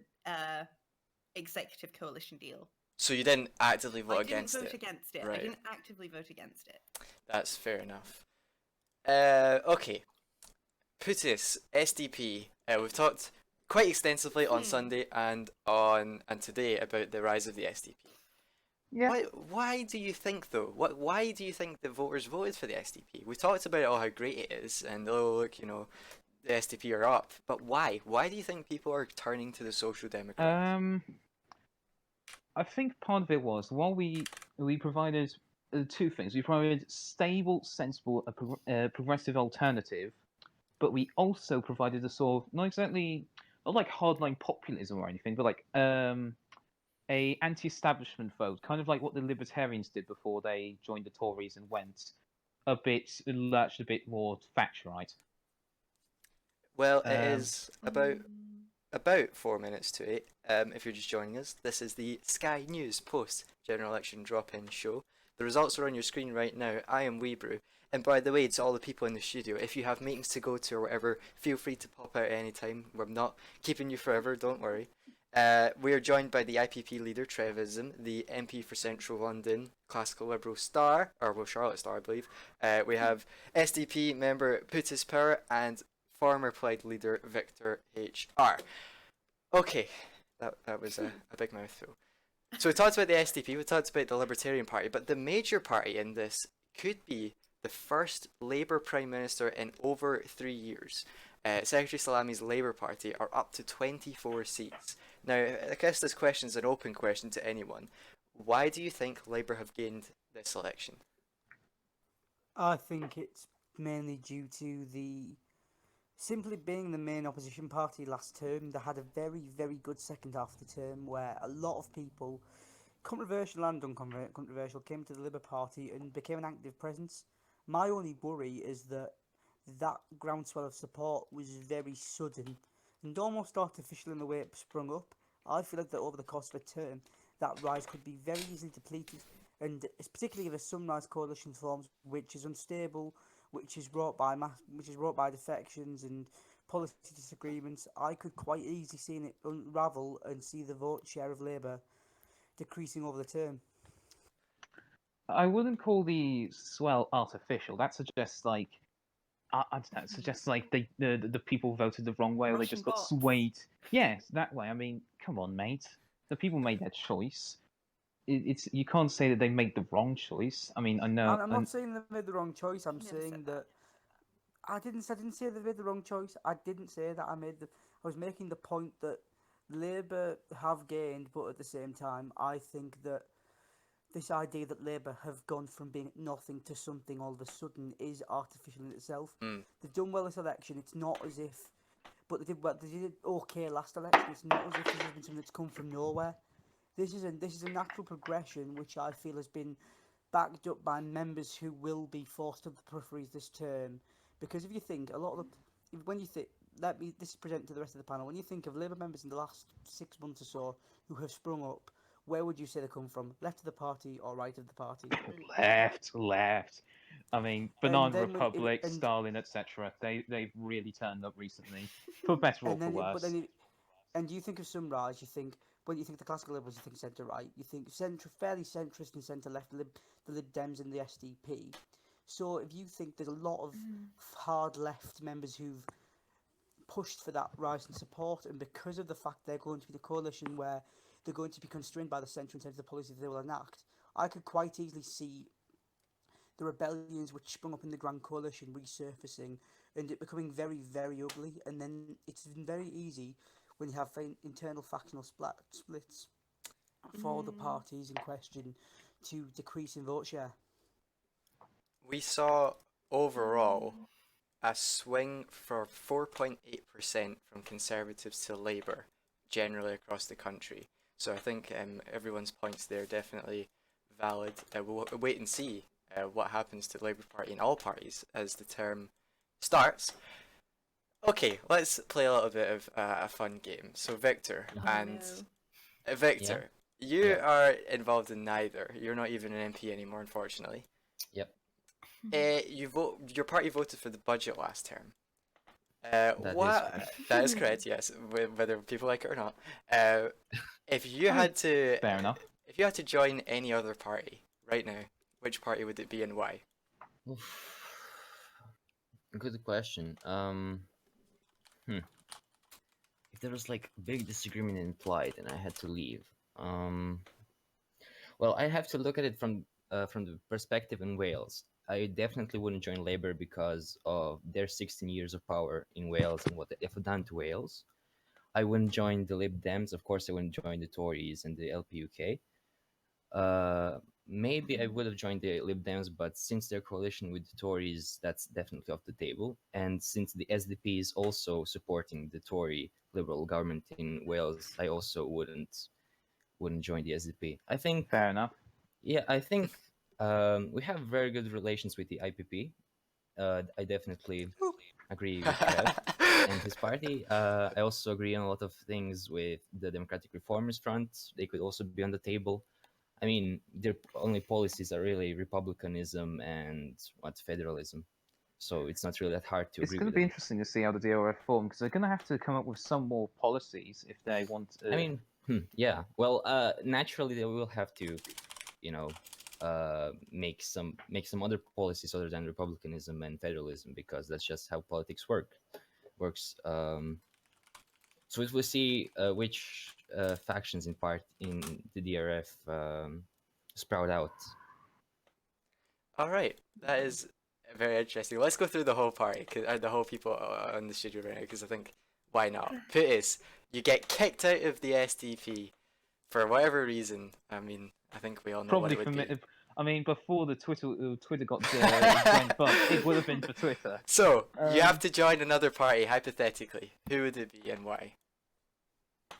executive coalition deal. So you didn't actively vote against it? I didn't vote against it. Right. I didn't actively vote against it. That's fair enough. Okay. Putis, SDP. We've talked quite extensively on Sunday and today about the rise of the SDP. Yeah. Why do you think though? Why do you think the voters voted for the SDP? We talked about how great it is, and oh look, the SDP are up. But why? Why do you think people are turning to the Social Democrats? I think part of it was we provided two things. We provided stable, sensible, progressive alternative, but we also provided a sort of not like hardline populism or anything, but like a anti-establishment vote, kind of like what the Libertarians did before they joined the Tories and went latched a bit more Thatcherite. Well, it is about about 4 minutes to 8. If you're just joining us, this is the Sky News post general election drop-in show. The results are on your screen right now. I am Weebru. And by the way, to all the people in the studio, if you have meetings to go to or whatever, feel free to pop out at any time. We're not keeping you forever, don't worry. We are joined by the IPP leader, Trevism, the MP for Central London, Classical Liberals Star, or well, Charlotte Star, I believe. We have SDP member Putis Power and former Plaid leader Victor HR. Okay, that was a big mouthful. So we talked about the SDP, we talked about the Libertarian Party, but the major party in this could be the first Labour Prime Minister in over 3 years. Secretary Salami's Labour Party are up to 24 seats. Now, I guess this question is an open question to anyone. Why do you think Labour have gained this election? I think it's mainly due to the simply being the main opposition party last term. They had a very, very good second half of the term where a lot of people, controversial and uncontroversial, came to the Labour Party and became an active presence. My only worry is that groundswell of support was very sudden and almost artificial in the way it sprung up. I feel like that over the course of a term, that rise could be very easily depleted, and it's particularly if a Sunrise coalition forms, which is unstable, which is wrought by defections and policy disagreements. I could quite easily see it unravel and see the vote share of Labour decreasing over the term. I wouldn't call the swell artificial. That suggests like I don't know. It suggests like the people voted the wrong way, or they Russian just got bots. swayed. Yes, that way. I mean, come on, mate. The people made their choice. It's you can't say that they made the wrong choice. I mean, I know. I'm not saying they made the wrong choice. I'm Never saying said that I didn't say they made the wrong choice. I didn't say that I was making the point that Labour have gained, but at the same time, I think that this idea that Labour have gone from being nothing to something all of a sudden is artificial in itself. They've done well this election. It's not as if, but they did okay last election. It's not as if this has been something that's come from nowhere. This is a natural progression which I feel has been backed up by members who will be forced to the peripheries this term. Because if you think this is presented to the rest of the panel. When you think of Labour members in the last 6 months or so who have sprung up, where would you say they come from? Left of the party or right of the party? Left. I mean, And Banana then Republic, Stalin, etc. They've really turned up recently, for better or for worse. And you think of Sunrise, when you think of the Classical Liberals, you think centre right. You think fairly centrist and centre left, the Lib Dems and the SDP. So if you think there's a lot of hard left members who've pushed for that rise in support, and because of the fact they're going to be the coalition where they're going to be constrained by the centre in terms of the policies they will enact, I could quite easily see the rebellions which sprung up in the Grand Coalition resurfacing and it becoming very, very ugly. And then it's very easy when you have internal factional splits for the parties in question to decrease in vote share. We saw overall a swing for 4.8% from Conservatives to Labour generally across the country. So I think everyone's points there are definitely valid. We'll wait and see what happens to the Labour Party and all parties as the term starts. Okay, let's play a little bit of a fun game. So Victor Victor, you are involved in neither. You're not even an MP anymore, unfortunately. Yep. Your party voted for the budget last term. That is correct. That is correct. Yes, whether people like it or not. If you had to, Fair enough. If you had to join any other party right now, which party would it be and why? Good question. If there was like big disagreement implied and I had to leave, well, I have to look at it from the perspective in Wales. I definitely wouldn't join Labour because of their 16 years of power in Wales and what they've done to Wales. I wouldn't join the Lib Dems. Of course, I wouldn't join the Tories and the LPUK. Maybe I would have joined the Lib Dems, but since their coalition with the Tories, that's definitely off the table. And since the SDP is also supporting the Tory Liberal government in Wales, I also wouldn't join the SDP. I think. Fair enough. Yeah, I think we have very good relations with the IPP. I definitely agree with Trev and his party. I also agree on a lot of things with the Democratic Reformers Front. They could also be on the table. I mean, their only policies are really republicanism and federalism. So it's not really that hard to It's agree going with to be them. interesting to see how the DRF form, because they're going to have to come up with some more policies if they want. I mean, yeah. Well, naturally they will have to, you know, make some other policies other than republicanism and federalism, because that's just how politics works. So we'll see which factions in the DRF sprout out. All right, that is very interesting. Let's go through the whole party, the whole people on the studio right now, because I think why not? Putis, you get kicked out of the SDP for whatever reason. I mean, I think we all know what Probably it would for be. me. I mean, before the Twitter got went bust, it would have been for Twitter. So you have to join another party, hypothetically. Who would it be and why?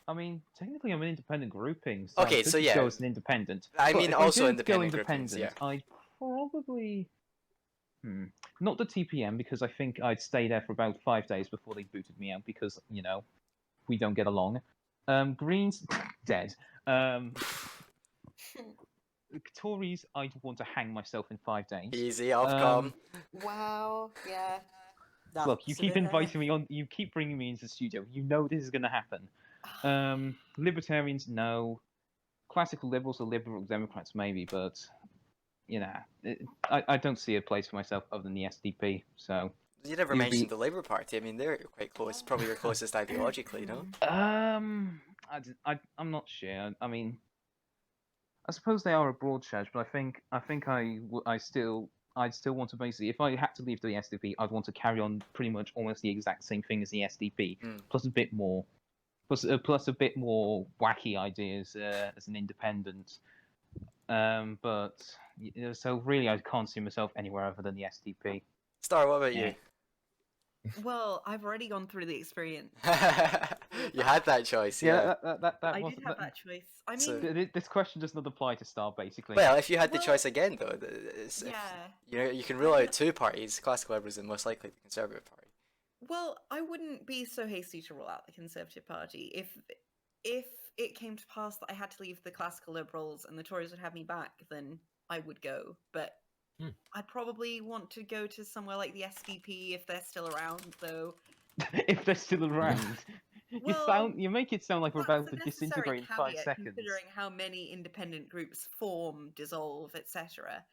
I mean, technically, I'm an independent grouping, so Okay, I could so just yeah. go as an independent. I But mean, if also I'm going to go independent groupings, independent, yeah. I'd probably not the TPM, because I think I'd stay there for about 5 days before they booted me out, because we don't get along. Greens dead. Tories, I'd want to hang myself in 5 days. Easy, Ofcom. Wow. Yeah. Look, you That's a keep bit, inviting me on. You keep bringing me into the studio. You know this is going to happen. Libertarians, no. Classical liberals or liberal Democrats, maybe, but I don't see a place for myself other than the SDP. So You never it'd mentioned be- the Labour Party. I mean, they're quite close. Probably your closest ideologically, no? I'm not sure. I mean, I suppose they are a broad church, but I'd still want to basically, if I had to leave the SDP, I'd want to carry on pretty much almost the exact same thing as the SDP, plus a bit more, plus a bit more wacky ideas as an independent. But so really, I can't see myself anywhere other than the SDP. Star, what about you? Well, I've already gone through the experience. You had that choice, yeah. That I wasn't. did have that choice. I mean, So- This question does not apply to Star, basically. Well, if you had the Well, choice again, though, yeah. you can rule out two parties: Classical Liberals and most likely the Conservative Party. Well, I wouldn't be so hasty to rule out the Conservative Party if it came to pass that I had to leave the Classical Liberals and the Tories would have me back, then I would go. But I'd probably want to go to somewhere like the SDP if they're still around, though. If they're still around. Well, You make it sound like we're That's about a to necessary disintegrate in 5 caveat, seconds. considering how many independent groups form, dissolve, etc.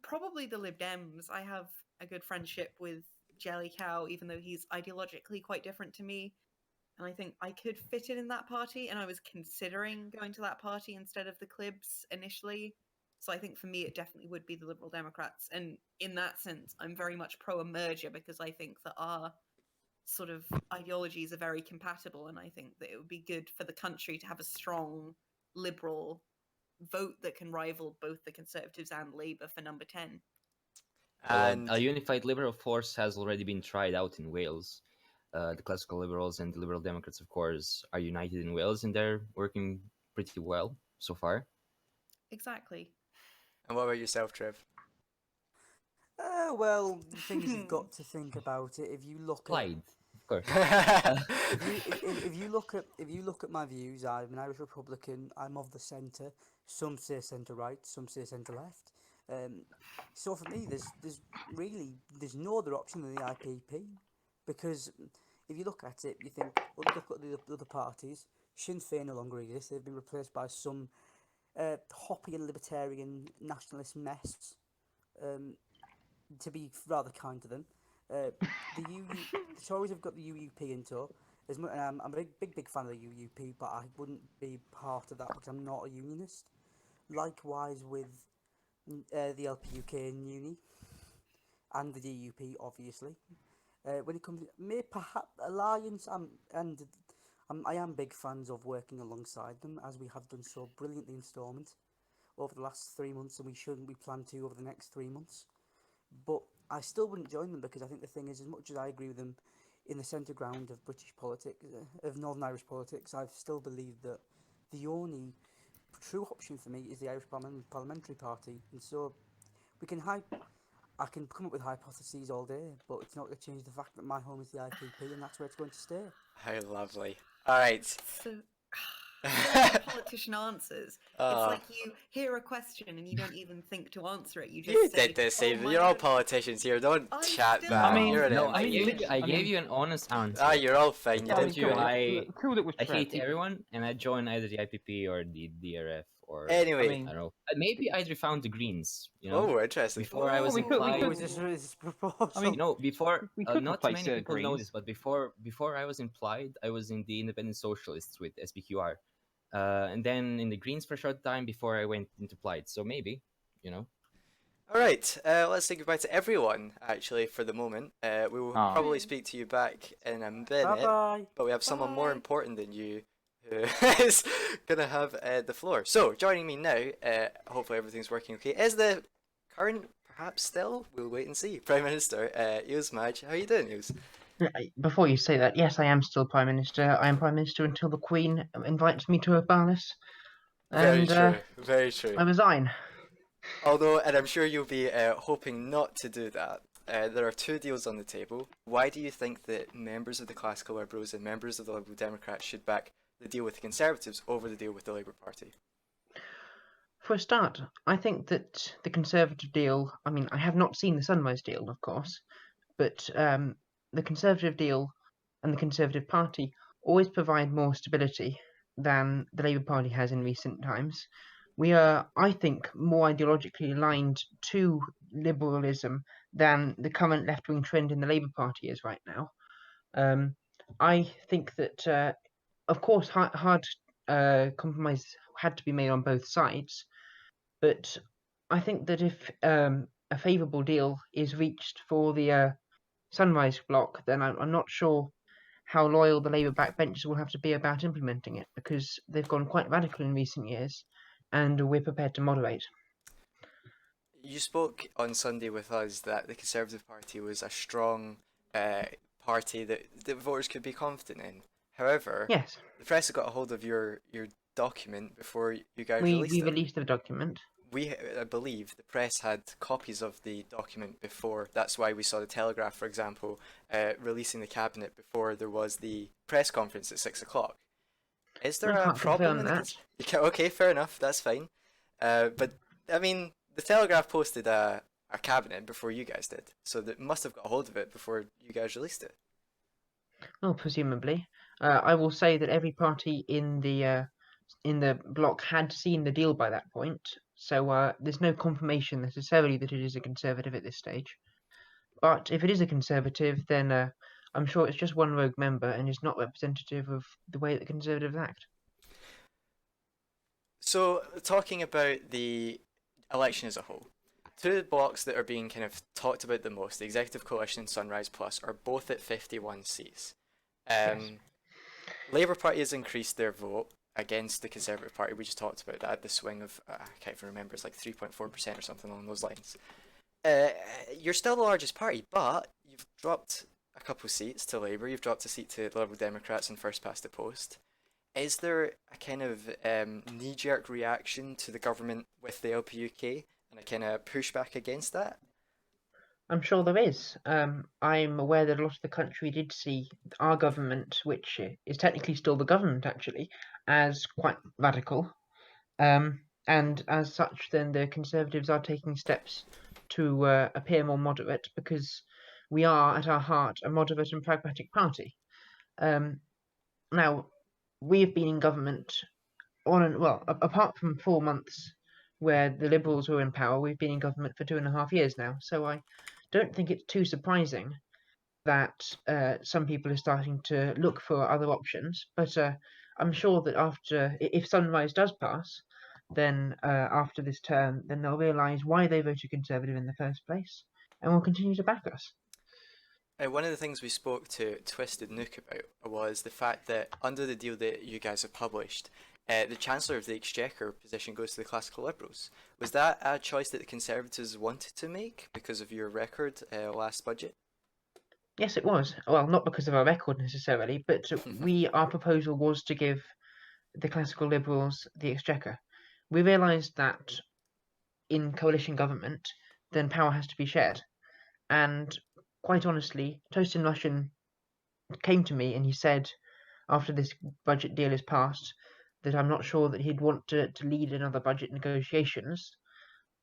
Probably the Lib Dems. I have a good friendship with Jelly Cow, even though he's ideologically quite different to me. And I think I could fit in that party, and I was considering going to that party instead of the Clibs initially. So I think for me, it definitely would be the Liberal Democrats. And in that sense, I'm very much pro a merger, because I think that our sort of ideologies are very compatible, and I think that it would be good for the country to have a strong liberal vote that can rival both the Conservatives and Labour for number 10. Well, And a unified liberal force has already been tried out in Wales. The Classical Liberals and the Liberal Democrats, of course, are united in Wales, and they're working pretty well so far. Exactly. what about yourself, Trev? well, the thing is, you've got to think about it. If you look at Clyde, of course. if you look at my views, I'm an Irish Republican. I'm of the centre. Some say centre right, some say centre left. So for me, there's no other option than the IPP, because if you look at it, you think, well, look at the other parties. Sinn Féin no longer exist. They've been replaced by some hoppy and libertarian nationalist mess. To be rather kind to them, the Tories have got the UUP in tow. I'm a big fan of the UUP, but I wouldn't be part of that because I'm not a unionist. Likewise with the LPUK in uni and the DUP, obviously. When it comes to perhaps alliance, I am big fans of working alongside them, as we have done so brilliantly in Stormont over the last 3 months, and we plan to over the next 3 months. But I still wouldn't join them, because I think the thing is, as much as I agree with them in the centre ground of British politics, of Northern Irish politics, I still believe that the only true option for me is the Irish Parliamentary Party. And so we can I can come up with hypotheses all day, but it's not going to change the fact that my home is the IPP and that's where it's going to stay. How lovely. All right. So, the politician answers. It's Uh, like you hear a question and you don't even think to answer it. You just you say, did this, "Oh, Aiden. my You're all God." politicians here. Don't I chat still back. I mean, You're an No, MP. I gave you an honest answer. Ah, you're all fine. You I did told you great. Killed it with I Trev. hate everyone, and I join either the IPP or the DRF, or Anyway. I mean, I don't know. Maybe I found the Greens. You know, Oh, interesting. before I was we could- we implied. could- Is this proposal? I mean, You know, before we could not too replace many people know Greens. this, but before I was implied, I was in the Independent Socialists with SPQR, and then in the Greens for a short time before I went into Plied. So maybe, you know. All right, let's say goodbye to everyone, actually, for the moment. We will Aw. probably speak to you back in a minute, Bye-bye. but we have someone more Bye. important than you who is going to have the floor. So, joining me now, hopefully everything's working okay, is the current, perhaps still, we'll wait and see, Prime Minister, Eels Madge. How are you doing, Eels? Before you say that, yes, I am still Prime Minister. I am Prime Minister until the Queen invites me to her palace. Very And true, very true. I resign. Although, and I'm sure you'll be hoping not to do that, there are two deals on the table. Why do you think that members of the Classical Liberals and members of the Liberal Democrats should back the deal with the Conservatives over the deal with the Labour Party? For a start, I think that the Conservative deal, I mean, I have not seen the Sunrise deal, of course, but the Conservative deal and the Conservative Party always provide more stability than the Labour Party has in recent times. We are, I think, more ideologically aligned to liberalism than the current left-wing trend in the Labour Party is right now. I think that, of course, hard compromise had to be made on both sides, but I think that if a favourable deal is reached for the Sunrise bloc, then I'm not sure how loyal the Labour backbenchers will have to be about implementing it, because they've gone quite radical in recent years, and we're prepared to moderate. You spoke on Sunday with us that the Conservative Party was a strong party that voters could be confident in. However, Yes, the press got a hold of your document before you guys we released it. released the document. I believe the press had copies of the document before. That's why we saw the Telegraph, for example, releasing the cabinet before there was the press conference at 6 o'clock. Is there I a can't problem? confirm that. Okay, fair enough. That's fine. But I mean, the Telegraph posted a cabinet before you guys did, so they must have got a hold of it before you guys released it. Well, presumably. I will say that every party in the bloc had seen the deal by that point, so there's no confirmation necessarily that it is a Conservative at this stage. But if it is a Conservative, then I'm sure it's just one rogue member and is not representative of the way that Conservatives act. So, talking about the election as a whole, two blocks that are being kind of talked about the most, the Executive Coalition and Sunrise Plus, are both at 51 seats. Yes. Labour Party has increased their vote against the Conservative Party. We just talked about that. The swing of, I can't even remember, it's like 3.4% or something along those lines. You're still the largest party, but you've dropped a couple seats to Labour. You've dropped a seat to the Liberal Democrats in first past the post. Is there a kind of knee-jerk reaction to the government with the LPUK and a kind of pushback against that? I'm sure there is. I'm aware that a lot of the country did see our government, which is technically still the government actually, as quite radical. And as such, then the Conservatives are taking steps to appear more moderate, because we are, at our heart, a moderate and pragmatic party. Now, we have been in government apart from 4 months where the Liberals were in power, we've been in government for 2.5 years now. So I don't think it's too surprising that some people are starting to look for other options. But I'm sure that if Sunrise does pass, then after this term, then they'll realise why they voted Conservative in the first place, and will continue to back us. One of the things we spoke to Twistednuke about was the fact that under the deal that you guys have published, the Chancellor of the Exchequer position goes to the Classical Liberals. Was that a choice that the Conservatives wanted to make because of your record last budget? Yes, it was. Well, not because of our record necessarily, but our proposal was to give the Classical Liberals the Exchequer. We realised that in coalition government, then power has to be shared. And quite honestly, Toastin Russian came to me and he said, after this budget deal is passed, that I'm not sure that he'd want to lead another budget negotiations.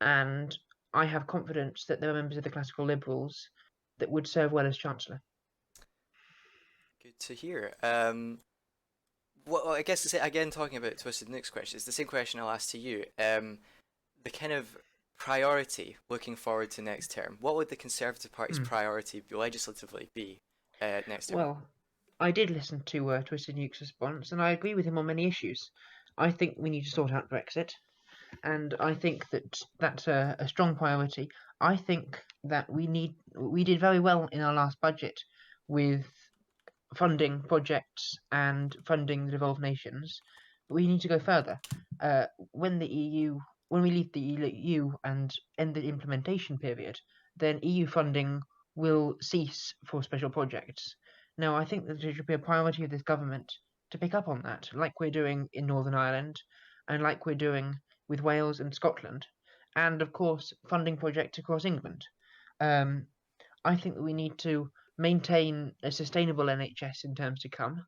And I have confidence that there are members of the Classical Liberals that would serve well as Chancellor. Good to hear. Well, I guess again, talking about Twisted Nuke's question, it's the same question I'll ask to you. The kind of priority looking forward to next term. What would the Conservative Party's priority legislatively be next term? Well, I did listen to Twisted Nuke's response, and I agree with him on many issues. I think we need to sort out Brexit, and I think that that's a strong priority. I think that we did very well in our last budget with funding projects and funding the devolved nations, but we need to go further. When we leave the EU and end the implementation period, then EU funding will cease for special projects. Now, I think that it should be a priority of this government to pick up on that, like we're doing in Northern Ireland, and like we're doing with Wales and Scotland, and of course funding projects across England. I think that we need to maintain a sustainable NHS in terms to come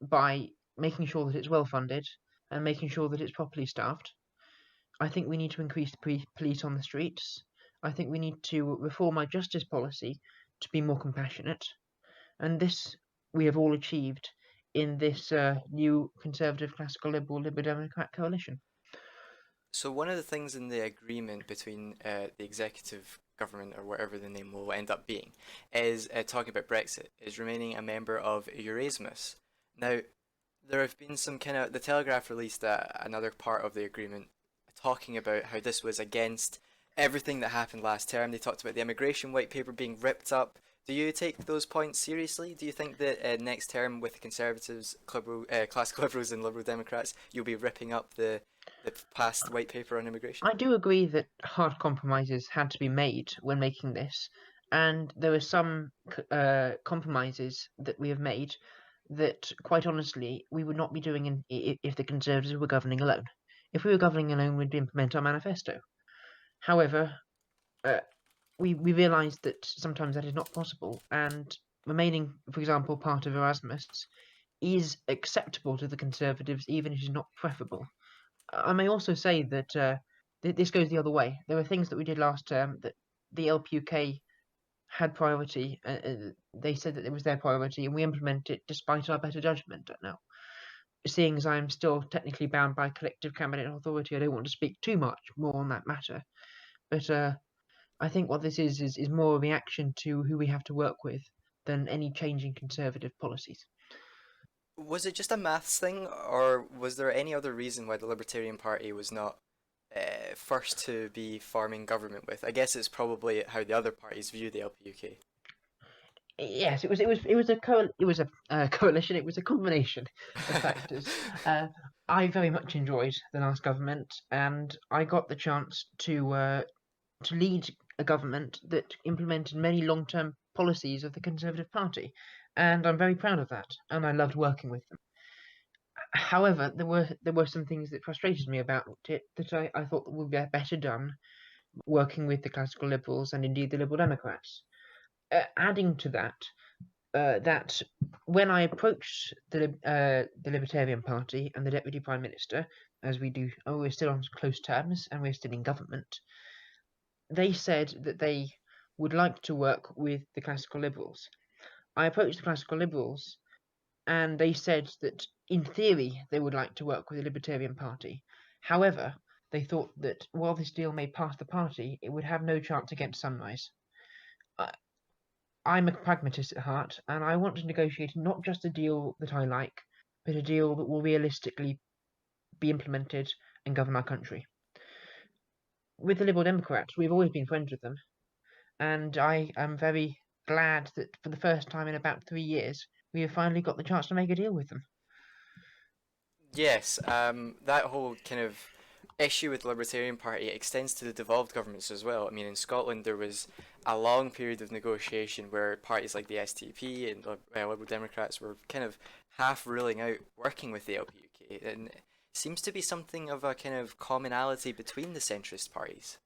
by making sure that it's well funded and making sure that it's properly staffed. I think we need to increase the police on the streets. I think we need to reform our justice policy to be more compassionate. And this we have all achieved in this new Conservative, Classical Liberal, Liberal Democrat coalition. So one of the things in the agreement between the executive government, or whatever the name will end up being, is talking about Brexit, is remaining a member of Erasmus. Now, there have been some the Telegraph released another part of the agreement talking about how this was against everything that happened last term. They talked about the immigration white paper being ripped up. Do you take those points seriously? Do you think that next term with the Conservatives, Classical Liberals and Liberal Democrats, you'll be ripping up the past white paper on immigration? I do agree that hard compromises had to be made when making this, and there are some compromises that we have made that, quite honestly, we would not be doing if the Conservatives were governing alone. If we were governing alone, we'd implement our manifesto. However, we realised that sometimes that is not possible, and remaining, for example, part of Erasmus is acceptable to the Conservatives, even if it is not preferable. I may also say that this goes the other way. There were things that we did last term that the LPUK had priority. They said that it was their priority, and we implemented it despite our better judgment. Now, seeing as I am still technically bound by collective cabinet authority, I don't want to speak too much more on that matter. But I think what this is more a reaction to who we have to work with than any change in Conservative policies. Was it just a maths thing, or was there any other reason why the Libertarian Party was not first to be forming government with? I guess it's probably how the other parties view the LPUK. Yes, it was a coalition. It was a combination of factors. I very much enjoyed the last government, and I got the chance to lead a government that implemented many long-term policies of the Conservative Party, and I'm very proud of that. And I loved working with them. However, there were some things that frustrated me about it that I thought would be better done working with the Classical Liberals and indeed the Liberal Democrats. Adding to that, that when I approached the Libertarian Party and the Deputy Prime Minister, as we do, we're still on close terms and we're still in government, they said that they would like to work with the Classical Liberals. I approached the Classical Liberals and they said that in theory they would like to work with the Libertarian Party. However, they thought that while this deal may pass the party, it would have no chance against Sunrise. I'm a pragmatist at heart, and I want to negotiate not just a deal that I like, but a deal that will realistically be implemented and govern our country. With the Liberal Democrats, we've always been friends with them, and I am very glad that for the first time in about 3 years, we have finally got the chance to make a deal with them. Yes, that whole kind of issue with the Libertarian Party extends to the devolved governments as well. I mean, in Scotland there was a long period of negotiation where parties like the STP and Liberal Democrats were kind of half ruling out working with the LPUK, and it seems to be something of a kind of commonality between the centrist parties.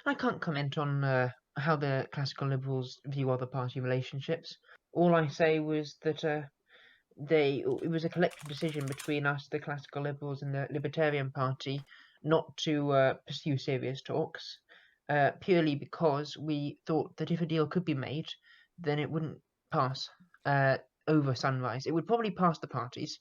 I can't comment on how the classical liberals view other party relationships. All I say was that it was a collective decision between us, the classical liberals, and the Libertarian Party, not to pursue serious talks, purely because we thought that if a deal could be made, then it wouldn't pass over Sunrise. It would probably pass the parties,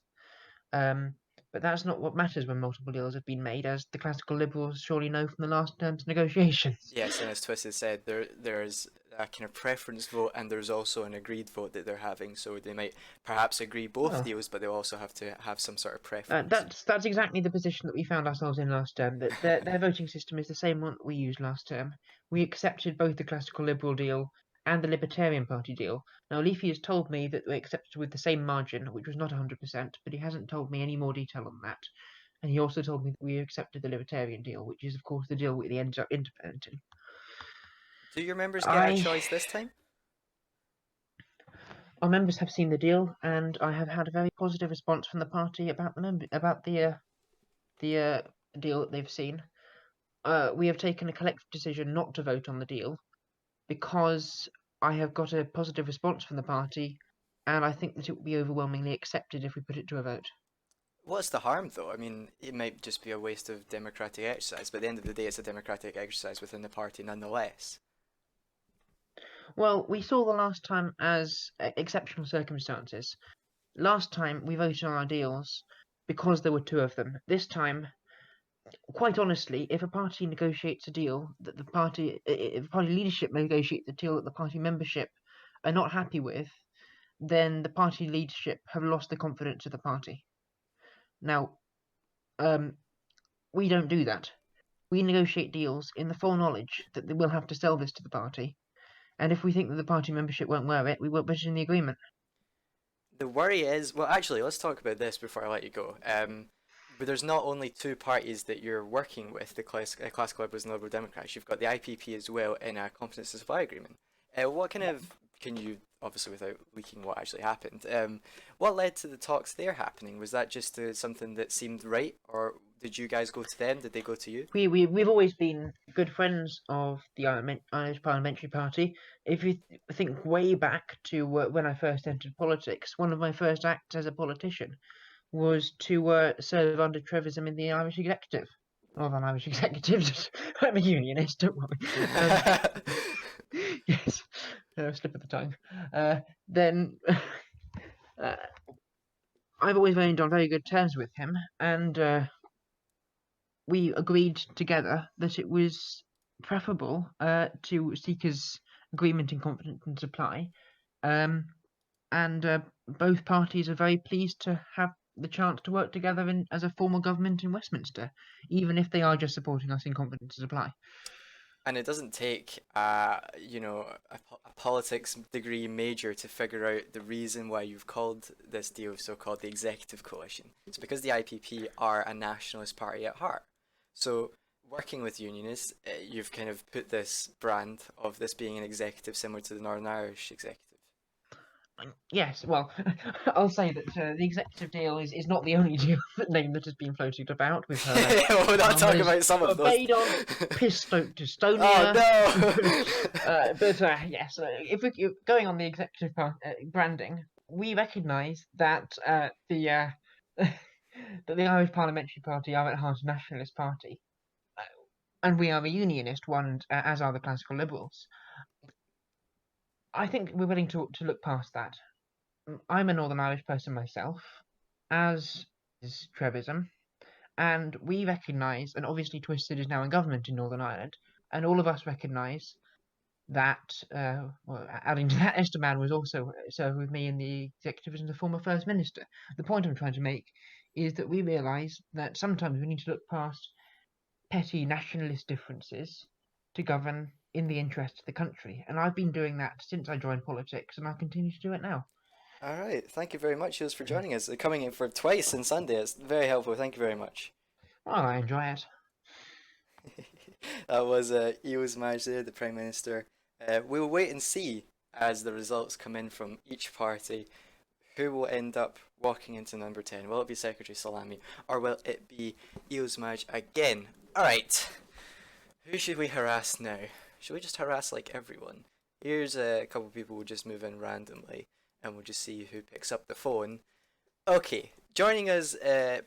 but that's not what matters when multiple deals have been made, as the classical liberals surely know from the last term's negotiations. Yes, and as Twisted said, there's a kind of preference vote, and there's also an agreed vote that they're having. So they might perhaps agree both Oh. deals, but they'll also have to have some sort of preference. That's exactly the position that we found ourselves in last term. That their voting system is the same one that we used last term. We accepted both the classical liberal deal and the Libertarian Party deal. Now, Leafy has told me that we accepted with the same margin, which was not 100%, but he hasn't told me any more detail on that. And he also told me that we accepted the Libertarian deal, which is, of course, the deal we ended up independent in. Do your members get a choice this time? Our members have seen the deal, and I have had a very positive response from the party about the deal that they've seen. We have taken a collective decision not to vote on the deal because I have got a positive response from the party, and I think that it will be overwhelmingly accepted if we put it to a vote. What's the harm, though? I mean, it might just be a waste of democratic exercise, but at the end of the day, it's a democratic exercise within the party nonetheless. Well, we saw the last time as exceptional circumstances. Last time we voted on our deals because there were two of them. This time, quite honestly, if a party negotiates a deal that if the party leadership negotiates a deal that the party membership are not happy with, then the party leadership have lost the confidence of the party. Now, we don't do that. We negotiate deals in the full knowledge that they will have to sell this to the party, and if we think that the party membership won't wear it, we won't put it in the agreement. The worry is, well, actually, let's talk about this before I let you go. But there's not only two parties that you're working with, the Classical Liberals and Liberal Democrats. You've got the IPP as well in a confidence to supply agreement. What kind of, can you, obviously without leaking what actually happened, what led to the talks there happening? Was that just something that seemed right, or did you guys go to them? Did they go to you? We've always been good friends of the Irish Parliamentary Party. If you think way back to when I first entered politics, one of my first acts as a politician was to serve under Trevism in the Irish Executive. Of an Irish Executive. I'm a unionist, don't worry. Yes, slip of the tongue. Then I've always remained on very good terms with him, and we agreed together that it was preferable to seek his agreement in confidence and supply, and both parties are very pleased to have the chance to work together as a formal government in Westminster, even if they are just supporting us in confidence and supply. And it doesn't take, you know, a politics degree major to figure out the reason why you've called this deal so-called the Executive Coalition. It's because the IPP are a nationalist party at heart. So working with unionists, you've kind of put this brand of this being an executive similar to the Northern Irish Executive. Yes, well, I'll say that the executive deal is not the only deal name that has been floated about. We've heard We're not talking about some of those. Barbadon, Pistoke, Dystonia. Oh no! But yes, if we're going on the executive branding, we recognise that that the Irish Parliamentary Party are at heart a nationalist party, and we are a unionist one, as are the Classical Liberals. I think we're willing to look past that. I'm a Northern Irish person myself, as is Trevism, and we recognise, and obviously Twisted is now in government in Northern Ireland, and all of us recognise that, well, adding to that, Esteban was also served with me in the executive as the former First Minister. The point I'm trying to make is that we realise that sometimes we need to look past petty nationalist differences to govern in the interest of the country, and I've been doing that since I joined politics, and I'll continue to do it now. All right, thank you very much, Hughes, for joining us. Coming in for twice on Sunday, it's very helpful. Thank you very much. Well, I enjoy it. That was Eos Maj there, the Prime Minister. We'll wait and see as the results come in from each party who will end up walking into number 10. Will it be Secretary Salami or will it be Eos Maj again? All right. Who should we harass now? Should we just harass like everyone? Here's a couple of people we'll just move in randomly, and we'll just see who picks up the phone. Okay, joining us,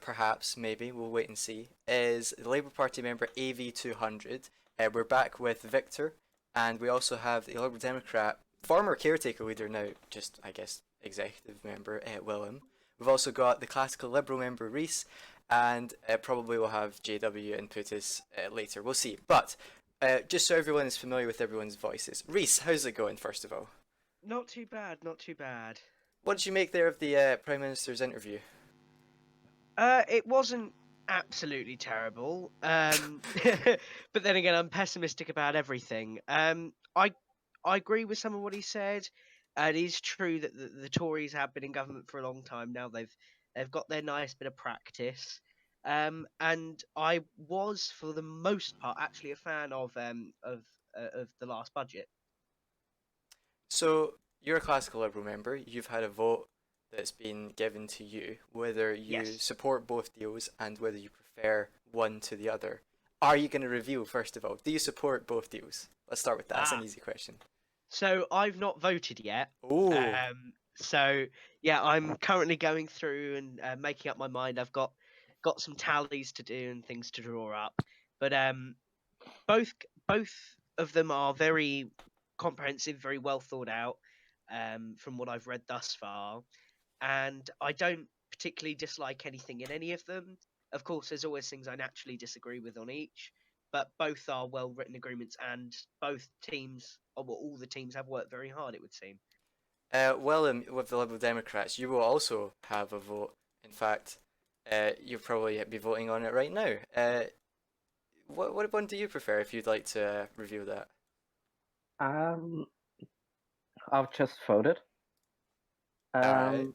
perhaps, maybe, we'll wait and see, is the Labour Party member AV200. We're back with Victor, and we also have the Liberal Democrat, former caretaker leader, now just, I guess, executive member, Willem. We've also got the Classical Liberal member, Reese, and probably we'll have JW input us later. We'll see. But just so everyone is familiar with everyone's voices. Reese, how's it going, first of all? Not too bad, not too bad. What did you make there of the Prime Minister's interview? It wasn't absolutely terrible. But then again, I'm pessimistic about everything. I agree with some of what he said. It is true that the Tories have been in government for a long time now. They've got their nice bit of practice. And I was, for the most part, actually a fan of the last budget. So you're a Classical Liberal member. You've had a vote that's been given to you, whether you Yes. support both deals and whether you prefer one to the other. Are you going to reveal, first of all? Do you support both deals? Let's start with that. That's an easy question. So I've not voted yet. Ooh. So yeah, I'm currently going through and making up my mind. I've got some tallies to do and things to draw up, but both of them are very comprehensive, very well thought out. From what I've read thus far, and I don't particularly dislike anything in any of them. Of course, there's always things I naturally disagree with on each, but both are well written agreements, and both teams, or well, all the teams, have worked very hard, it would seem. Well, with the Liberal Democrats, you will also have a vote. In fact, you'll probably be voting on it right now. What one do you prefer, if you'd like to reveal that? I've just voted. Alright.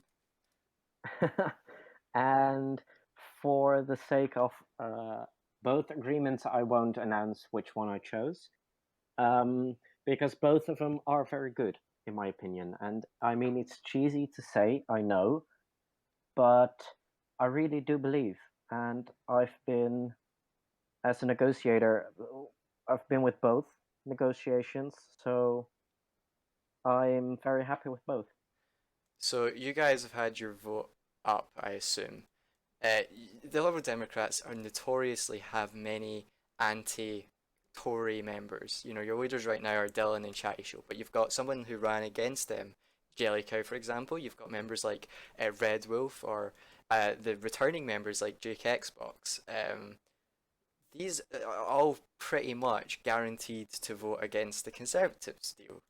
And for the sake of both agreements, I won't announce which one I chose, because both of them are very good, in my opinion. And I mean, it's cheesy to say, I know, but I really do believe. And I've been, as a negotiator, I've been with both negotiations, so I'm very happy with both. So you guys have had your vote up, I assume. The Liberal Democrats are notoriously have many anti-Tory members. You know, your leaders right now are Dylan and Chatty Show, but you've got someone who ran against them, Jellycow, for example. You've got members like Red Wolf, or the returning members like Jake Xbox. These are all pretty much guaranteed to vote against the Conservatives deal.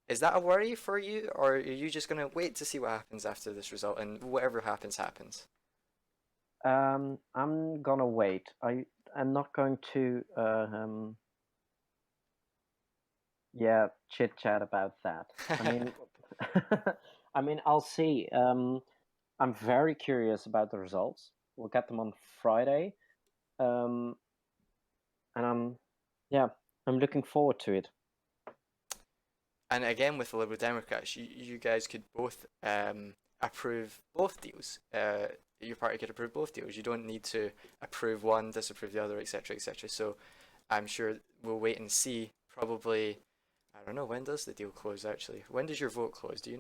Is that a worry for you, or are you just going to wait to see what happens after this result, and whatever happens, happens? I'm gonna wait. I'm not going to chit chat about that. I mean, I mean, I'll see. I'm very curious about the results. We'll get them on Friday, and I'm looking forward to it. And again, with the Liberal Democrats, you guys could both approve both deals. Your party could approve both deals. You don't need to approve one, disapprove the other, etc., etc. So I'm sure we'll wait and see. Probably, I don't know, when does the deal close, actually? When does your vote close? Do you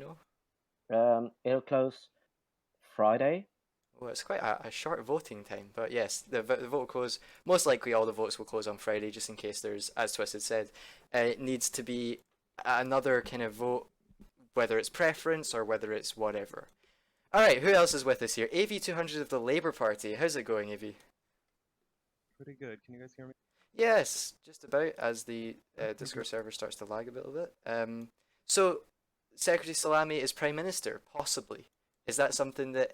know? It'll close Friday. Well, it's quite a short voting time, but yes, the vote will close. Most likely, all the votes will close on Friday, just in case there's, as Twisted said, it needs to be another kind of vote, whether it's preference or whether it's whatever. Alright, who else is with us here? AV200 of the Labour Party. How's it going, AV? Pretty good. Can you guys hear me? Yes, just about, as the Discord server starts to lag a little bit. So, Secretary Salami is Prime Minister, possibly. Is that something that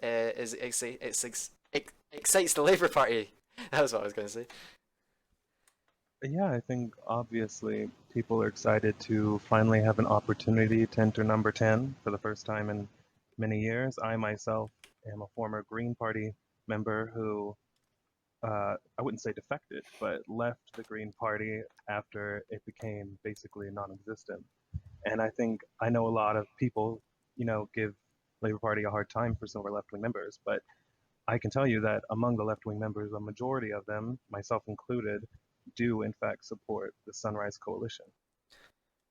excites the Labour Party? That was what I was going to say. Yeah, I think obviously people are excited to finally have an opportunity to enter number 10 for the first time in many years. I myself am a former Green Party member who, I wouldn't say defected, but left the Green Party after it became basically non-existent. And I think I know a lot of people, give Labour Party a hard time for some of our left-wing members, but I can tell you that among the left-wing members, a majority of them, myself included, do in fact support the Sunrise Coalition.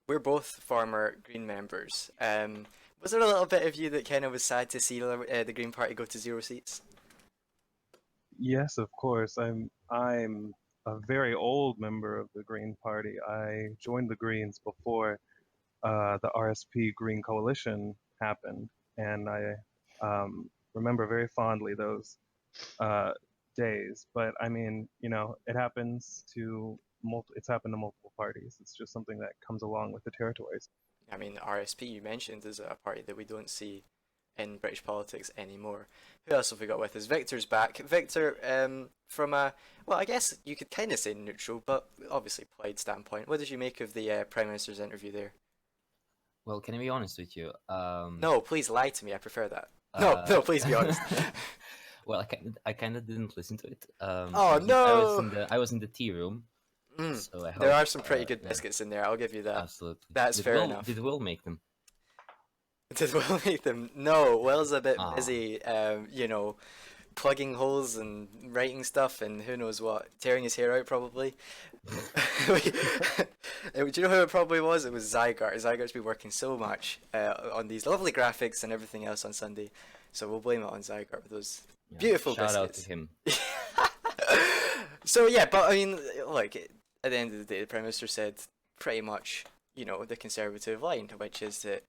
We're both former Green members. Was there a little bit of you that kind of was sad to see the Green Party go to 0 seats? Yes, of course. I'm a very old member of the Green Party. I joined the Greens before the RSP Green Coalition happened, and I remember very fondly those days. But I mean, you know, it happens to it's happened to multiple parties. It's just something that comes along with the territories. I mean, RSP you mentioned is a party that we don't see in British politics anymore. Who else have we got with us? Victor's back. Victor, from a, well, I guess you could kind of say neutral, but obviously Plaid standpoint. What did you make of the Prime Minister's interview there? Well, can I be honest with you? No, please lie to me. I prefer that. No, please be honest. Well, I kind of didn't listen to it. Oh no! I was in the tea room. So I there hope, are some pretty good biscuits in there. I'll give you that. Absolutely. That's fair enough. Did Will make them? Did Will make them? No, Will's a bit busy. You know, plugging holes and writing stuff and who knows what, tearing his hair out probably. Do you know who it probably was? It was Zygarde. Zygarde's been working so much on these lovely graphics and everything else on Sunday, so we'll blame it on Zygarde for those beautiful Shout out biscuits. to him. So yeah, but I mean, like at the end of the day, the Prime Minister said pretty much, you know, the Conservative line, which is that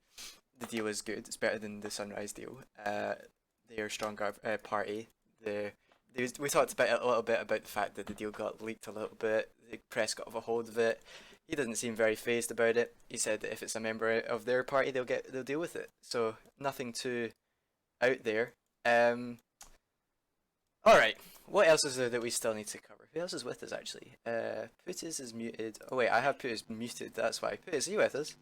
the deal is good. It's better than the Sunrise deal. They're a stronger party. We talked about a little bit about the fact that the deal got leaked a little bit. The press got a hold of it. He didn't seem very phased about it. He said that if it's a member of their party, they'll deal with it. So nothing too out there. All right. What else is there that we still need to cover? Who else is with us actually? Putis is muted. Oh wait, I have Putis muted. That's why. Putis, are you with us?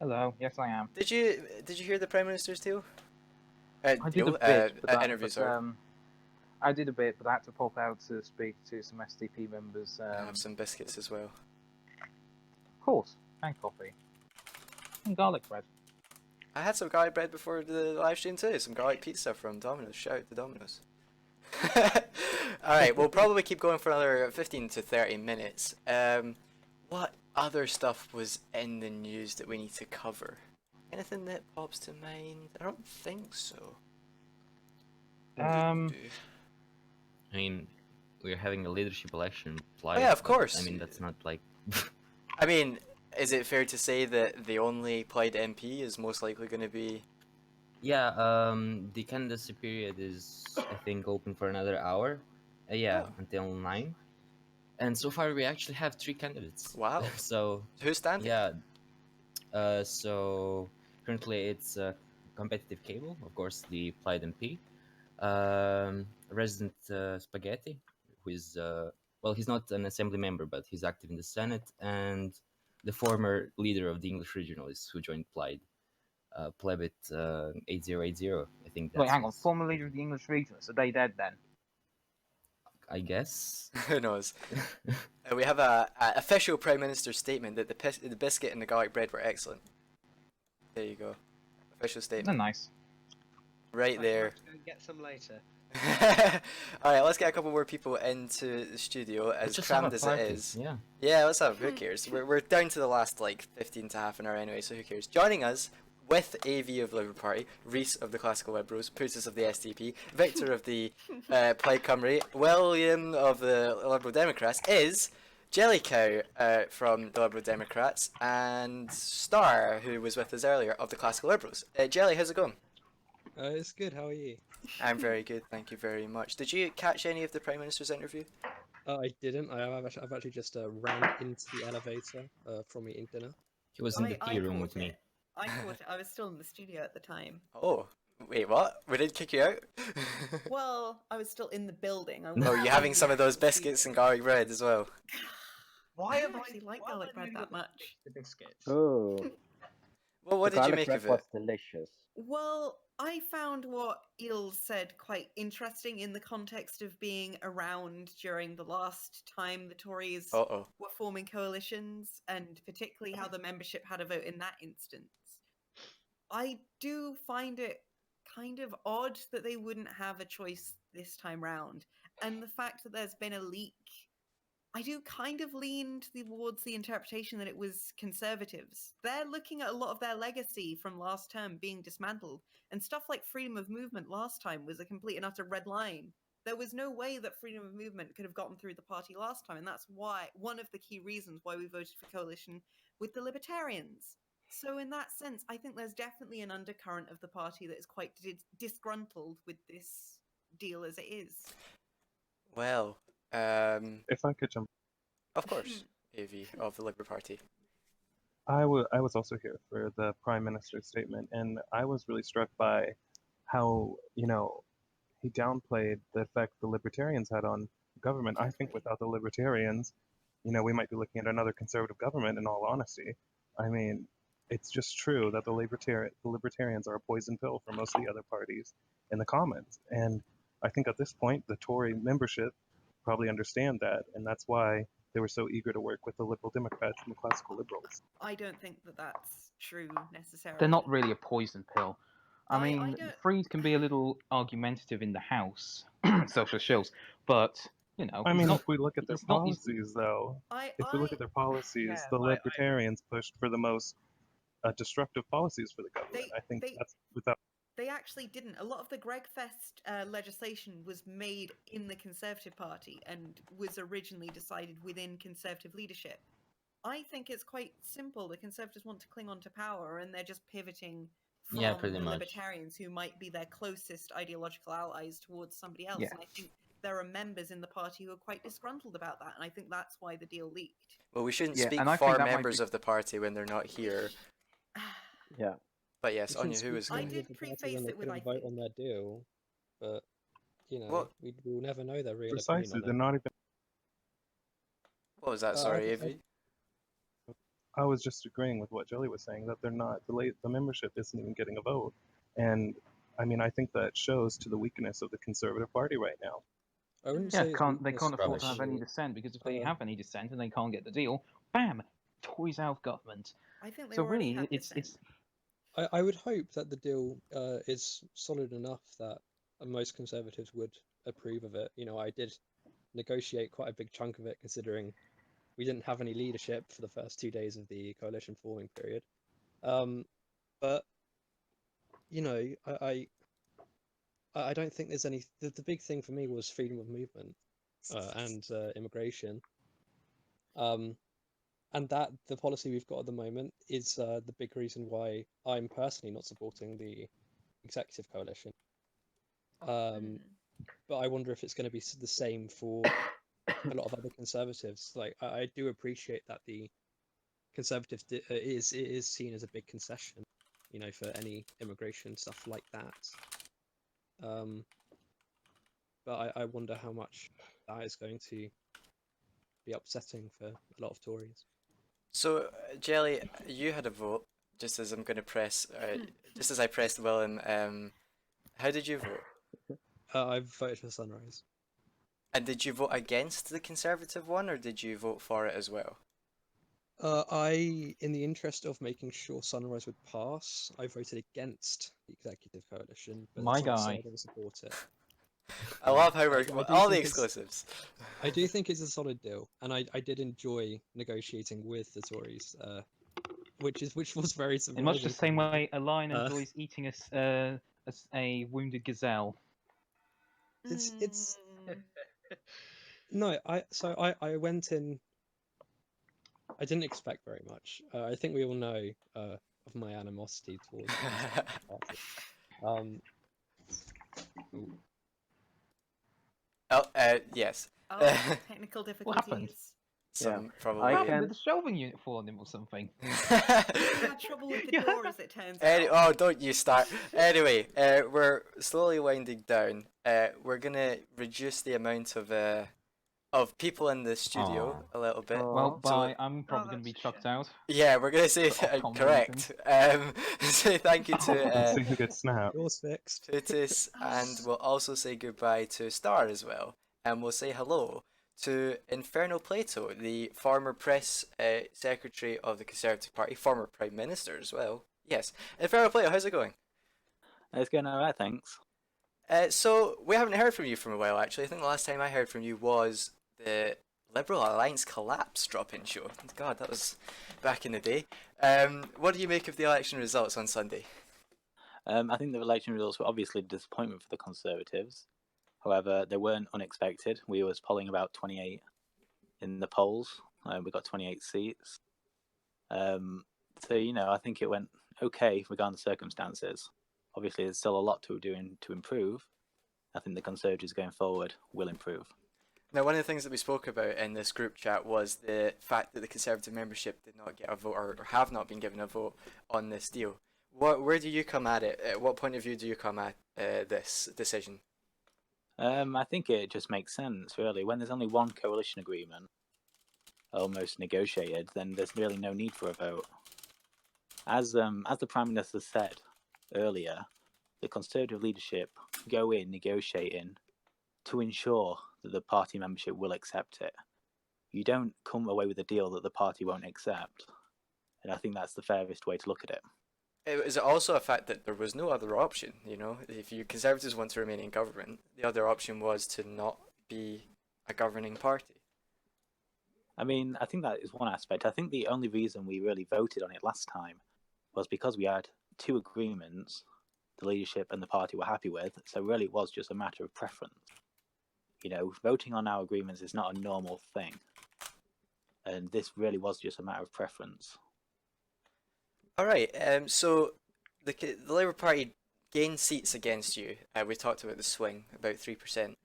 Hello. Yes, I am. Did you hear the Prime Minister's deal? I did a bit, but interview. Sorry. I did a bit, but I had to pop out to speak to some SDP members. I have some biscuits as well. Of course, and coffee, and garlic bread. I had some garlic bread before the live stream too. Some garlic pizza from Domino's. Shout out to Domino's. Alright, we'll probably keep going for another 15 to 30 minutes. What other stuff was in the news that we need to cover? Anything that pops to mind? I don't think so. I mean, we're having a leadership election. Oh yeah, of course. I mean, that's not like... I mean, is it fair to say that the only Plaid MP is most likely going to be... Yeah, the candidacy period is, I think, open for another hour. Until 9. And so far we actually have 3 candidates. Wow. So... Who's standing? Yeah. So currently it's competitive cable, of course, the Plaid MP. Resident Spaghetti, who is, well, he's not an assembly member, but he's active in the Senate, and the former leader of the English regionalists who joined Plaid. Plebit 8080, I think that's... Wait, hang on. Former leader of the English regionalists, are they dead then? I guess. Who knows? We have a official Prime Minister's statement that the biscuit and the garlic bread were excellent. There you go. Official statement. They're nice. Right there. Get some later. Alright, let's get a couple more people into the studio, as crammed as it is. Yeah, let's have. Who cares? We're down to the last like 15 to half an hour anyway, so who cares? Joining us with AV of the Labour Party, Reese of the Classical Liberals, Putis of the SDP, Victor of the Plaid Cymru, William of the Liberal Democrats, is Jellycow from the Liberal Democrats, and Star, who was with us earlier, of the Classical Liberals. Jelly, how's it going? It's good, how are you? I'm very good, thank you very much. Did you catch any of the Prime Minister's interview? I didn't. I've actually just ran into the elevator from eating dinner. He was in the tea room with me. I caught it. I was still in the studio at the time. Oh, wait, what? We didn't kick you out? Well, I was still in the building. Oh, you're having some of those biscuits and garlic bread as well? Why don't actually like garlic bread that much? The biscuits. Oh. Well, what did you make of it? Was delicious. Well, I found what Eels said quite interesting in the context of being around during the last time the Tories were forming coalitions, and particularly how the membership had a vote in that instance. I do find it kind of odd that they wouldn't have a choice this time round, and the fact that there's been a leak I do kind of lean towards the interpretation that it was Conservatives. They're looking at a lot of their legacy from last term being dismantled, and stuff like freedom of movement last time was a complete and utter red line. There was no way that freedom of movement could have gotten through the party last time, and that's why one of the key reasons why we voted for coalition with the Libertarians. So in that sense, I think there's definitely an undercurrent of the party that is quite disgruntled with this deal as it is. Well, If I could jump, of course, AV of the Liberal Party. I was also here for the Prime Minister's statement, and I was really struck by how, he downplayed the effect the Libertarians had on government. I think without the Libertarians, we might be looking at another conservative government, in all honesty. I mean, it's just true that the Libertarians are a poison pill for most of the other parties in the Commons. And I think at this point, the Tory membership probably understand that, and that's why they were so eager to work with the Liberal Democrats and the Classical Liberals. I don't think that that's true necessarily. They're not really a poison pill. I I mean, don't- Freed can be a little argumentative in the House, social shills, but I mean, not, if we look at their he's not- policies, though, if we look at their policies, Yeah, the I- Libertarians pushed for the most destructive policies for the government. I think that's without. They actually didn't. A lot of the Gregfest legislation was made in the Conservative Party and was originally decided within Conservative leadership. I think it's quite simple. The Conservatives want to cling on to power, and they're just pivoting from Yeah, pretty the much. Libertarians, who might be their closest ideological allies, towards somebody else. Yeah. And I think there are members in the party who are quite disgruntled about that, and I think that's why the deal leaked. Well, we shouldn't Yeah, speak and I for think that might members be- of the party when they're not here. Yeah. But yes, We Anya, shouldn't who was speak going? for I did the party preface when they it with, couldn't I vote think. on their deal, but What? we'll never know their real Precisely, opinion they're on it. not even. What was that? Sorry, AV. I was just agreeing with what Jelly was saying, that they're not, the membership isn't even getting a vote. And I mean, I think that shows to the weakness of the Conservative Party right now. I wouldn't Yeah, say it's they weakness can't afford to have actually. any dissent, because if they Uh, have any dissent and they can't get the deal, bam, Tories out of government. I think they So already really, had it's dissent. I would hope that the deal is solid enough that most Conservatives would approve of it. I did negotiate quite a big chunk of it, considering we didn't have any leadership for the first 2 days of the coalition forming period. But I don't think there's any. The big thing for me was freedom of movement and immigration. And that the policy we've got at the moment is the big reason why I'm personally not supporting the executive coalition. But I wonder if it's going to be the same for a lot of other Conservatives. Like I do appreciate that the Conservatives is seen as a big concession, for any immigration stuff like that. But I wonder how much that is going to be upsetting for a lot of Tories. So, Jelly, you had a vote. Just as I'm going to press, just as I pressed Willem. How did you vote? I voted for Sunrise. And did you vote against the Conservative one, or did you vote for it as well? In the interest of making sure Sunrise would pass, I voted against the executive coalition, but My that's not to say guy. I don't support it. I love how we're I do all the think it's- exclusives. I do think it's a solid deal, and I did enjoy negotiating with the Tories, which was very surprising. In much the for same me. way a lion enjoys eating a wounded gazelle. It's no, I went in. I didn't expect very much. I think we all know of my animosity towards the Conservative Party. Ooh. Oh, yes. Oh, technical What happened? difficulties. Some probably. What happened? Did the shelving unit fall on him or something? We had trouble with the door, as it turns out. Oh, don't you start. Anyway, we're slowly winding down. We're gonna reduce the amount of people in the studio a little bit. Well, So- bye. I'm probably going to be chucked out. Yeah, we're gonna say For Ofcom correct. Say thank you to Let's see who gets snapped. Yours fixed. Tutis, and we'll also say goodbye to Star as well, and we'll say hello to Inferno Plato, the former press secretary of the Conservative Party, former Prime Minister as well. Yes, Inferno Plato, how's it going? It's going alright, thanks. So we haven't heard from you for a while, actually. I think the last time I heard from you was the Liberal Alliance collapse drop-in show. God, that was back in the day. What do you make of the election results on Sunday? I think the election results were obviously a disappointment for the Conservatives. However, they weren't unexpected. We was polling about 28 in the polls. We got 28 seats. So, you know, I think it went okay regarding the circumstances. Obviously, there's still a lot to do to improve. I think the Conservatives going forward will improve. Now, one of the things that we spoke about in this group chat was the fact that the Conservative membership did not get a vote, or have not been given a vote on this deal. Where do you come at it? At what point of view do you come at this decision? I think it just makes sense, really. When there's only one coalition agreement, almost negotiated, then there's really no need for a vote. As the Prime Minister said earlier, the Conservative leadership go in negotiating to ensure that the party membership will accept it. You don't come away with a deal that the party won't accept. And I think that's the fairest way to look at it. Is it also a fact that there was no other option? You know, if you Conservatives want to remain in government, the other option was to not be a governing party. I mean, I think that is one aspect. I think the only reason we really voted on it last time was because we had two agreements the leadership and the party were happy with, so really it was just a matter of preference. You know, voting on our agreements is not a normal thing, and this really was just a matter of preference. All right. So the Labour Party gained seats against you. We talked about the swing, about 3%.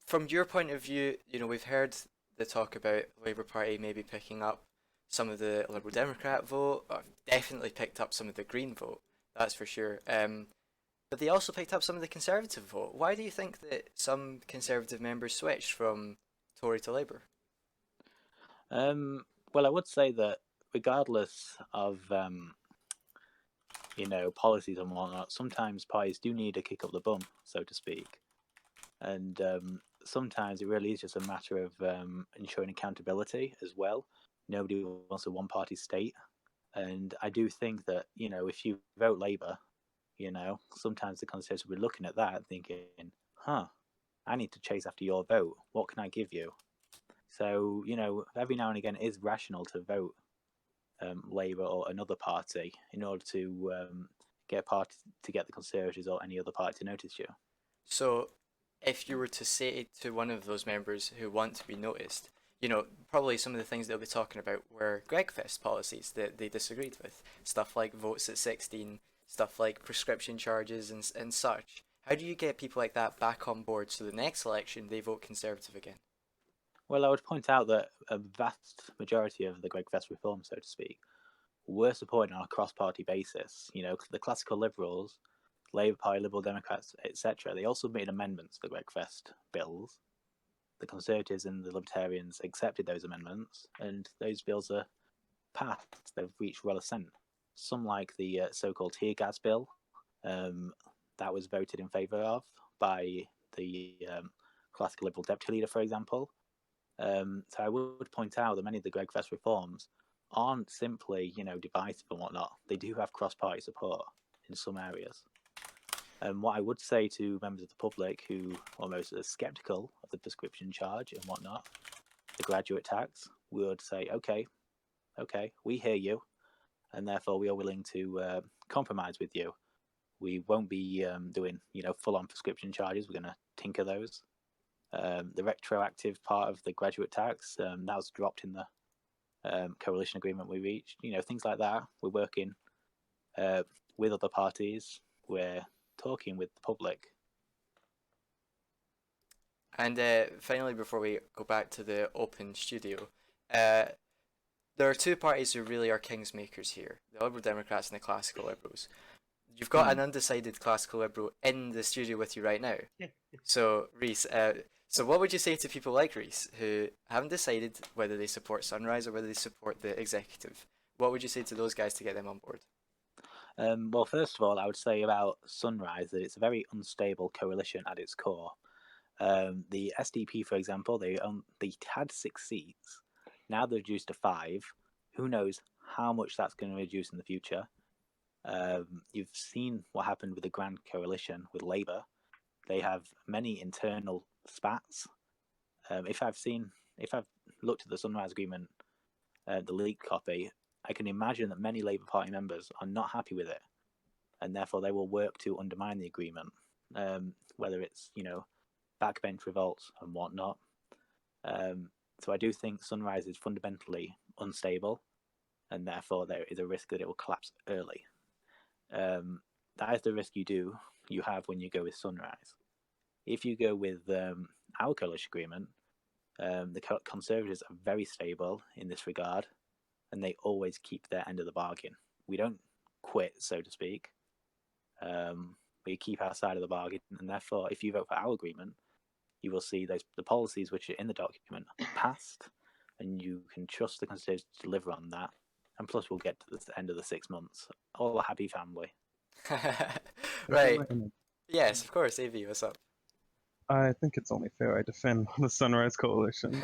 From your point of view, you know, we've heard the talk about Labour Party maybe picking up some of the Liberal Democrat vote. Definitely picked up some of the Green vote. That's for sure. But they also picked up some of the Conservative vote. Why do you think that some Conservative members switched from Tory to Labour? Well, I would say that regardless of you know, policies and whatnot, sometimes parties do need a kick up the bum, so to speak, and sometimes it really is just a matter of ensuring accountability as well. Nobody wants a one-party state, and I do think that, you know, if you vote Labour, you know, sometimes the Conservatives will be looking at that and thinking, huh, I need to chase after your vote. What can I give you? So, you know, every now and again it is rational to vote Labour or another party in order to get a party to get the Conservatives or any other party to notice you. So, if you were to say to one of those members who want to be noticed, you know, probably some of the things they'll be talking about were Gregfest policies that they disagreed with. Stuff like votes at 16, stuff like prescription charges and such. How do you get people like that back on board so the next election they vote Conservative again? Well, I would point out that a vast majority of the Gregfest reforms, so to speak, were supported on a cross-party basis. You know, the Classical Liberals, Labour Party, Liberal Democrats, etc., they also made amendments to the Gregfest bills. The Conservatives and the Libertarians accepted those amendments, and those bills are passed. They've reached royal assent. Some, like the so-called tear gas bill, that was voted in favour of by the Classical Liberal Deputy Leader, for example. So I would point out that many of the Gregfest reforms aren't simply, you know, divisive and whatnot. They do have cross-party support in some areas. And what I would say to members of the public who almost are sceptical of the prescription charge and whatnot, the graduate tax, we would say, okay, we hear you, and therefore we are willing to compromise with you. We won't be doing, you know, full-on prescription charges. We're going to tinker those. The retroactive part of the graduate tax, that was dropped in the coalition agreement we reached. You know, things like that. We're working with other parties. We're talking with the public. And finally, before we go back to the open studio, there are two parties who really are kingsmakers here, the Liberal Democrats and the Classical Liberals. You've got an undecided Classical Liberal in the studio with you right now. So, Rhys, so what would you say to people like Rhys who haven't decided whether they support Sunrise or whether they support the executive? What would you say to those guys to get them on board? Well, first of all, I would say about Sunrise that it's a very unstable coalition at its core. The SDP, for example, they had 6 seats. Now they're reduced to 5. Who knows how much that's going to reduce in the future? You've seen what happened with the Grand Coalition with Labour. They have many internal spats. If if I've looked at the Sunrise Agreement, the leaked copy, I can imagine that many Labour Party members are not happy with it, and therefore they will work to undermine the agreement, whether it's backbench revolts and whatnot. So I do think Sunrise is fundamentally unstable, and therefore there is a risk that it will collapse early. That is the risk you have when you go with Sunrise. If you go with our coalition agreement, the Conservatives are very stable in this regard, and they always keep their end of the bargain. We don't quit, so to speak. We keep our side of the bargain, and therefore, if you vote for our agreement, you will see the policies which are in the document passed, and you can trust the Conservatives to deliver on that. And plus, we'll get to the end of the 6 months. All a happy family. Right. Yes, of course. AV, what's up? I think it's only fair I defend the Sunrise Coalition.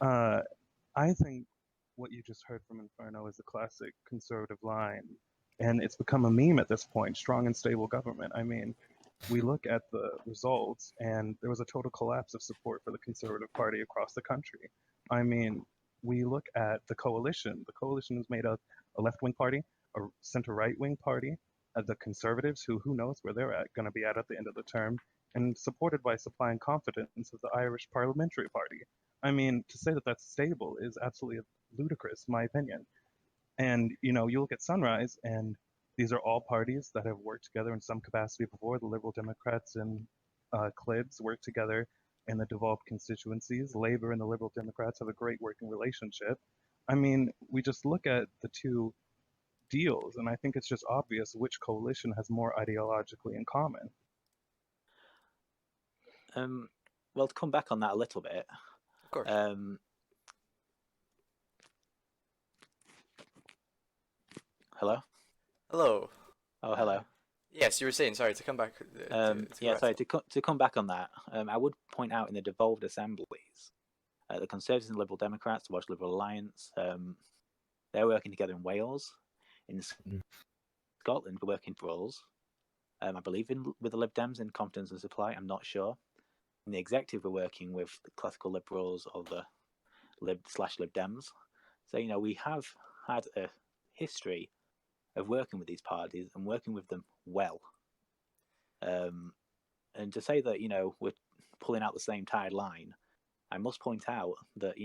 I think what you just heard from Inferno is a classic conservative line, and it's become a meme at this point, strong and stable government. I mean, we look at the results, and there was a total collapse of support for the Conservative Party across the country. I mean, we look at the coalition. The coalition is made of a left-wing party, a center-right-wing party, the Conservatives, who knows where they're going to be at the end of the term, and supported by supply and confidence of the Irish Parliamentary Party. I mean, to say that that's stable is absolutely ludicrous, in my opinion. And, you look at Sunrise, and these are all parties that have worked together in some capacity before. The Liberal Democrats and CLIBs work together in the devolved constituencies. Labour and the Liberal Democrats have a great working relationship. I mean, we just look at the two deals, and I think it's just obvious which coalition has more ideologically in common. Well, to come back on that a little bit, of course. Hello. Hello. Oh, hello. Yes, you were saying. Sorry to come back. To come back on that, I would point out in the devolved assemblies, the Conservatives and Liberal Democrats, the Welsh Liberal Alliance, they're working together in Wales. In Scotland, we're working for us. I believe with the Lib Dems in Competence and Supply. I'm not sure. In the executive, we're working with the Classical Liberals or the Lib Dems. So we have had a history of working with these parties and working with them well. And to say that we're pulling out the same tired line, I must point out that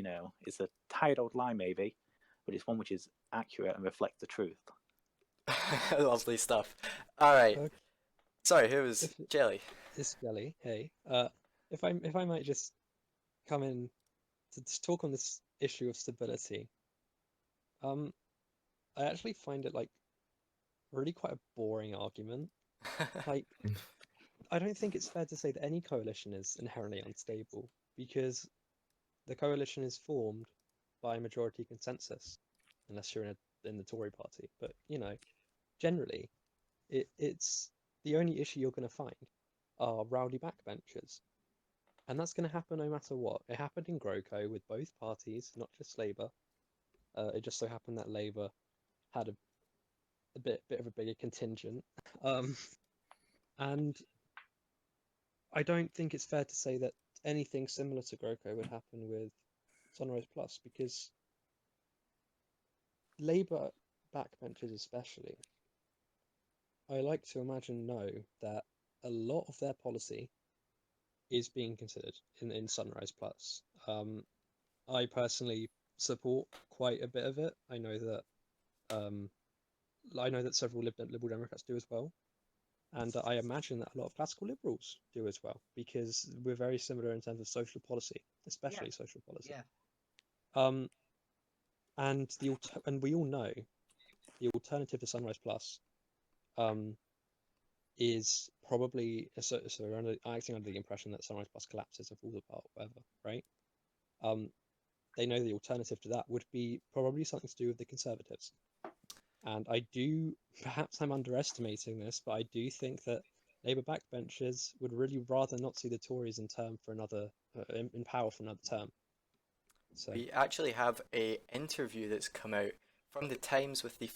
it's a tired old line maybe, but it's one which is accurate and reflects the truth. Lovely stuff. All right. Sorry, who was Jelly? It's Jelly. Hey, if I might just come in to talk on this issue of stability. I actually find it really quite a boring argument. I don't think it's fair to say that any coalition is inherently unstable, because the coalition is formed by majority consensus, unless you're in the Tory party. But generally, it's the only issue you're going to find are rowdy backbenchers, and that's going to happen no matter what. It happened in GroKo with both parties, not just Labour. It just so happened that Labour had a bit of a bigger contingent, and I don't think it's fair to say that anything similar to GroKo would happen with Sunrise Plus, because Labour backbenchers especially, I like to know that a lot of their policy is being considered in Sunrise Plus. I personally support quite a bit of it. I know that several Liberal Democrats do as well, and I imagine that a lot of Classical Liberals do as well, because we're very similar in terms of social policy, especially social policy. Yeah. And we all know the alternative to Sunrise Plus is probably so we're acting under the impression that Sunrise Plus collapses and falls apart, whatever, right? They know the alternative to that would be probably something to do with the Conservatives. And perhaps I'm underestimating this, but I do think that Labour backbenchers would really rather not see the Tories in power for another term. So we actually have a interview that's come out from the Times with the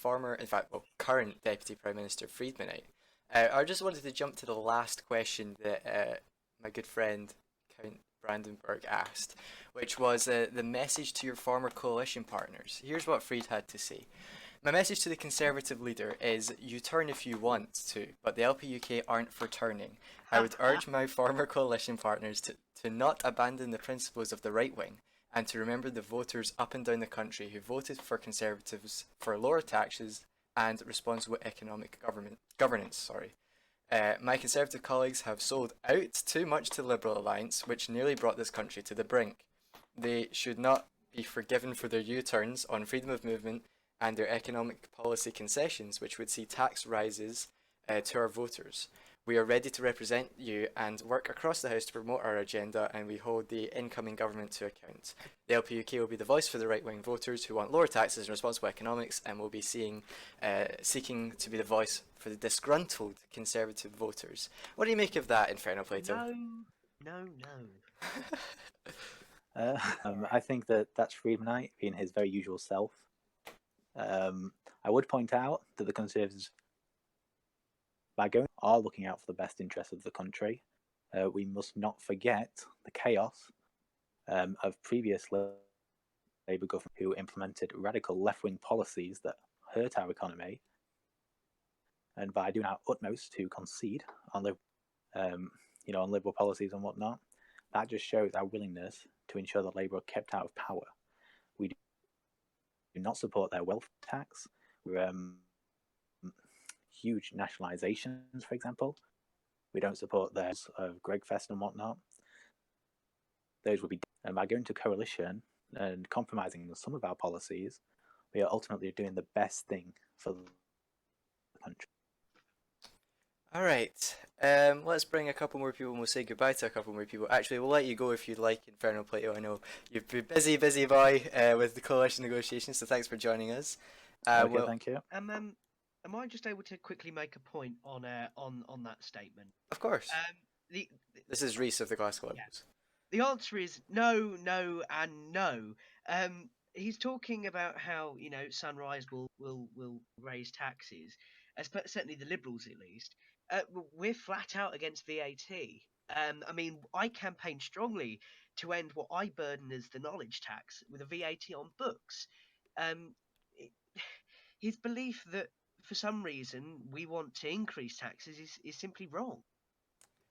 current Deputy Prime Minister Friedmanite. I just wanted to jump to the last question that my good friend Count Brandenburg asked, which was the message to your former coalition partners. Here's what Fried had to say. My message to the Conservative leader is you turn if you want to, but the LP UK aren't for turning. I would urge my former coalition partners to not abandon the principles of the right wing and to remember the voters up and down the country who voted for Conservatives for lower taxes and responsible economic governance. My Conservative colleagues have sold out too much to the Liberal Alliance, which nearly brought this country to the brink. They should not be forgiven for their U-turns on freedom of movement and their economic policy concessions, which would see tax rises to our voters. We are ready to represent you and work across the House to promote our agenda, and we hold the incoming government to account. The LP UK will be the voice for the right-wing voters who want lower taxes and responsible economics, and will be seeking to be the voice for the disgruntled Conservative voters. What do you make of that, Inferno Plato? No. I think that's Friedmanite being his very usual self. I would point out that the Conservatives, by going, are looking out for the best interests of the country. We must not forget the chaos of previous Labour government who implemented radical left-wing policies that hurt our economy, and by doing our utmost to concede on on Liberal policies and whatnot, that just shows our willingness to ensure that Labour are kept out of power. We do not support their wealth tax. We're huge nationalisations, for example. We don't support theirs of GEXII and whatnot. Those would be, and by going to coalition and compromising on some of our policies, we are ultimately doing the best thing for the country. All right, let's bring a couple more people and we'll say goodbye to a couple more people. Actually, we'll let you go if you'd like, Inferno Plato. I know you've been busy boy with the coalition negotiations, so thanks for joining us. Okay, thank you. Am I just able to quickly make a point on that statement? Of course. This is Reese of the Classical Liberals. The answer is no, and no. He's talking about how Sunrise will raise taxes, certainly the Liberals at least. We're flat out against VAT. I mean, I campaign strongly to end what I burden as the knowledge tax with a VAT on books. His belief that for some reason we want to increase taxes is simply wrong.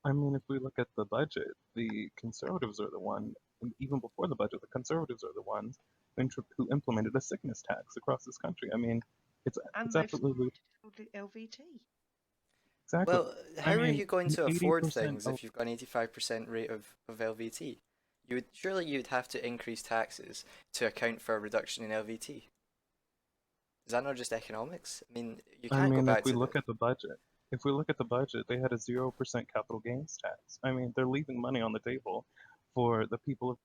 I mean, if we look at the budget, the Conservatives are the one, and even before the budget, the Conservatives are the ones who implemented a sickness tax across this country. I mean, it's absolutely LVT. Exactly. Well, how are you going to afford 80% things if you've got an 85% rate of LVT? Surely you'd have to increase taxes to account for a reduction in LVT. Is that not just economics? I mean, you can't go back if we look at the budget, they had a 0% capital gains tax. I mean, they're leaving money on the table for the people of.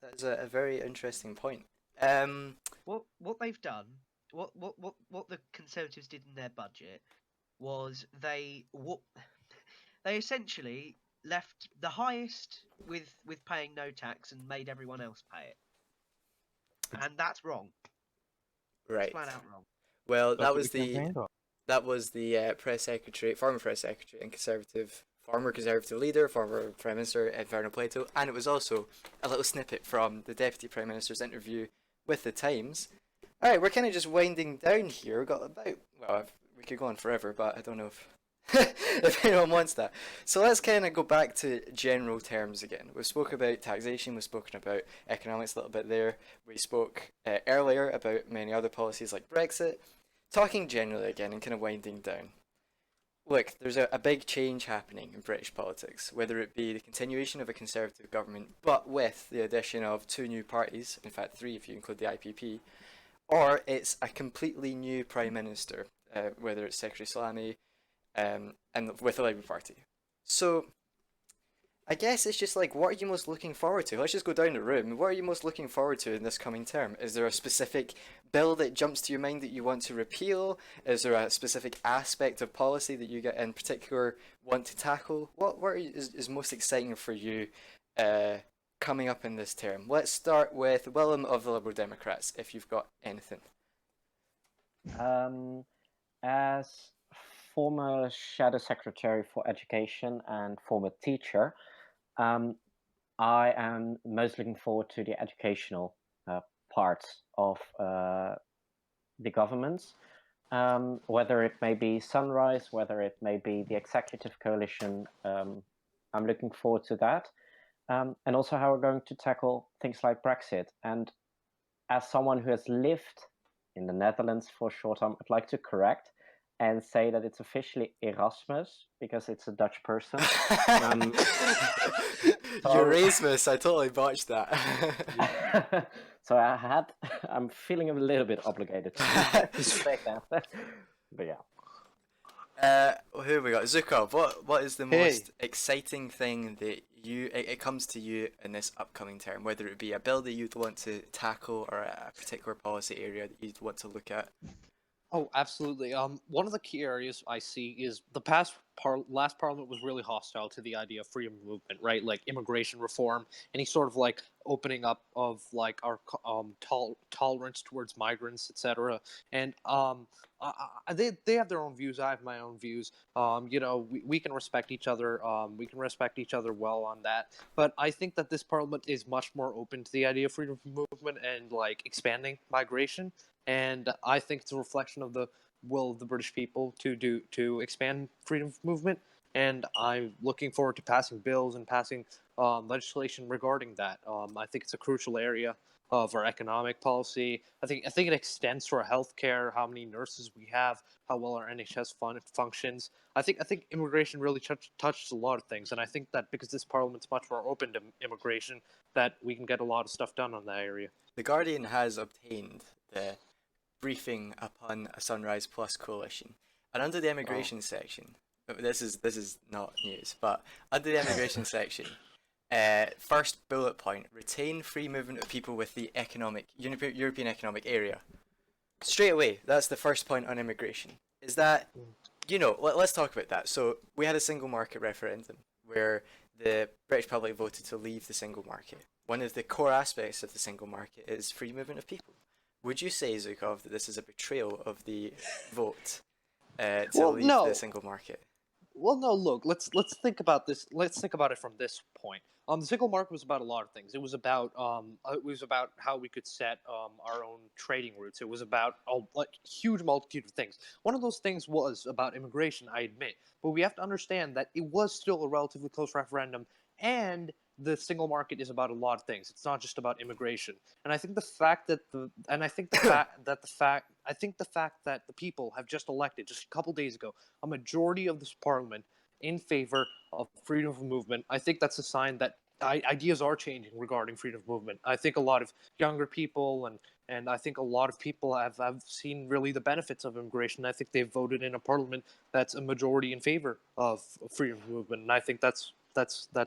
That's a very interesting point. What they've done, what the Conservatives did in their budget was they essentially left the highest with paying no tax and made everyone else pay it, and that's wrong. Right. It's flat out wrong. Well, that was the press secretary, former press secretary, and former Conservative leader, former Prime Minister Inferno Plato, and it was also a little snippet from the Deputy Prime Minister's interview with the Times. All right, we're kind of just winding down here. We've got we could go on forever, but I don't know if if anyone wants that. So let's kind of go back to general terms again. We've spoken about taxation, we've spoken about economics a little bit there. We spoke earlier about many other policies like Brexit. Talking generally again and kind of winding down. Look, there's a big change happening in British politics, whether it be the continuation of a Conservative government, but with the addition of 2 new parties, in fact 3 if you include the IPP, or it's a completely new Prime Minister, whether it's Secretary Salami, and with the Labour Party. So, I guess it's just like, what are you most looking forward to? Let's just go down the room. What are you most looking forward to in this coming term? Is there a specific bill that jumps to your mind that you want to repeal? Is there a specific aspect of policy that you get in particular want to tackle? What is most exciting for you coming up in this term? Let's start with Willem of the Liberal Democrats, if you've got anything. As former Shadow Secretary for Education and former teacher, I am most looking forward to the educational parts of the governments, whether it may be Sunrise, whether it may be the executive coalition. I'm looking forward to that. And also how we're going to tackle things like Brexit. And as someone who has lived in the Netherlands for a short time, I'd like to correct and say that it's officially Erasmus because it's a Dutch person. Erasmus, I totally botched that. So I'm feeling a little bit obligated to say that. But yeah. Who have we got? Zukov, what is the Hey. most exciting thing that it comes to you in this upcoming term, whether it be a bill that you'd want to tackle or a particular policy area that you'd want to look at? Oh, absolutely. One of the key areas I see is the last parliament was really hostile to the idea of freedom of movement, right? Like immigration reform, any sort of like opening up of like our tolerance towards migrants, etc. And they have their own views. I have my own views. We can respect each other. We can respect each other well on that. But I think that this parliament is much more open to the idea of freedom of movement and like expanding migration. And I think it's a reflection of the will of the British people to expand freedom of movement. And I'm looking forward to passing bills and passing legislation regarding that. I think it's a crucial area of our economic policy. I think it extends to our healthcare, how many nurses we have, how well our NHS functions. I think immigration really touches a lot of things, and I think that because this parliament's much more open to immigration, that we can get a lot of stuff done on that area. The Guardian has obtained the briefing upon a Sunrise Plus coalition, and under the immigration section, this is not news, but under the immigration section, first bullet point: retain free movement of people with the European Economic Area. Straight away, that's the first point on immigration. Is that, let's talk about that. So we had a single market referendum where the British public voted to leave the single market. One of the core aspects of the single market is free movement of people. Would you say, Zukov, that this is a betrayal of the vote to leave the single market? Well, no. Look, let's think about this. Let's think about it from this point. The single market was about a lot of things. It was about how we could set our own trading routes. It was about a huge multitude of things. One of those things was about immigration, I admit, but we have to understand that it was still a relatively close referendum, and the single market is about a lot of things. It's not just about immigration. And I think the fact that the fact that the people have just elected just a couple days ago a majority of this parliament in favor of freedom of movement, I think that's a sign that ideas are changing regarding freedom of movement. I think a lot of younger people and I think a lot of people have seen really the benefits of immigration. I think they've voted in a parliament that's a majority in favor of freedom of movement, and I think that's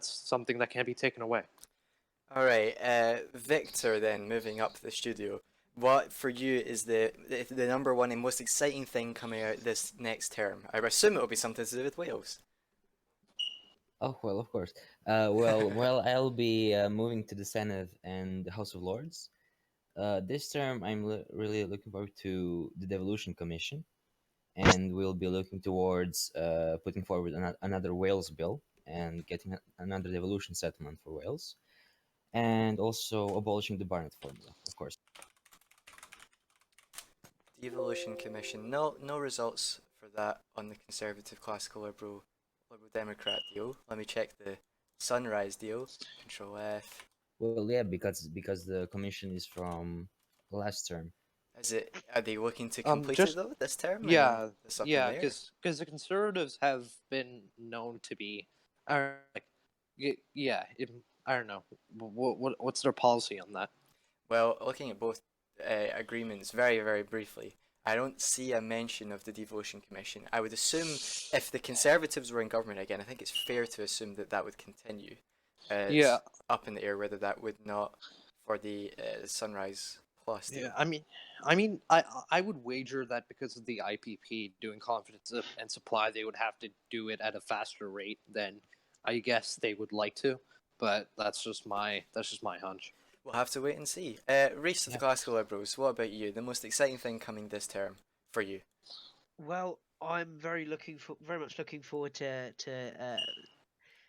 something that can't be taken away. All right, Victor. Then moving up the studio, what for you is the number one and most exciting thing coming out this next term? I assume it will be something to do with Wales. Oh well, of course. Well, I'll be moving to the Senate and the House of Lords. This term, I'm really looking forward to the Devolution Commission, and we'll be looking towards putting forward another Wales bill and getting another devolution settlement for Wales, and also abolishing the Barnett formula, of course. Devolution Commission. No results for that on the Conservative Classical Liberal Democrat deal. Let me check the Sunrise deal. Control F. Well, yeah, because the commission is from last term. Are they looking to complete it though this term? Yeah, because the Conservatives have been known to be, I don't know, what's their policy on that? Well, looking at both agreements very, very briefly, I don't see a mention of the Devolution Commission. I would assume if the Conservatives were in government again, I think it's fair to assume that would continue. It's up in the air whether that would not for the Sunrise Plus deal. Yeah, I would wager that because of the IPP doing confidence and supply, they would have to do it at a faster rate than I guess they would like to. But that's just my hunch. We'll have to wait and see. Reese of the Classical Liberals, what about you? The most exciting thing coming this term for you? Well, I'm very much looking forward to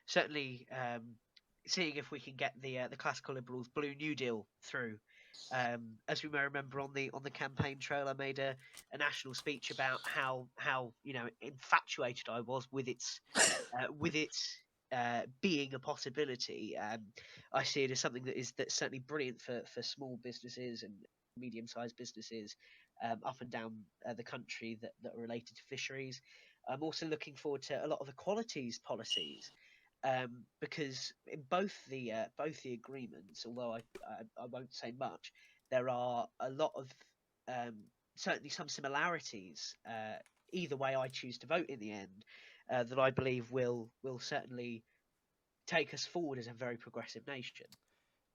certainly seeing if we can get the Classical Liberals Blue New Deal through. As we may remember on the campaign trail, I made a national speech about how infatuated I was with its being a possibility. I see it as something that's certainly brilliant for small businesses and medium-sized businesses up and down the country that are related to fisheries. I'm also looking forward to a lot of the qualities policies because in both the agreements, although I won't say much, there are a lot of certainly some similarities. Either way, I choose to vote in the end, that I believe will certainly take us forward as a very progressive nation.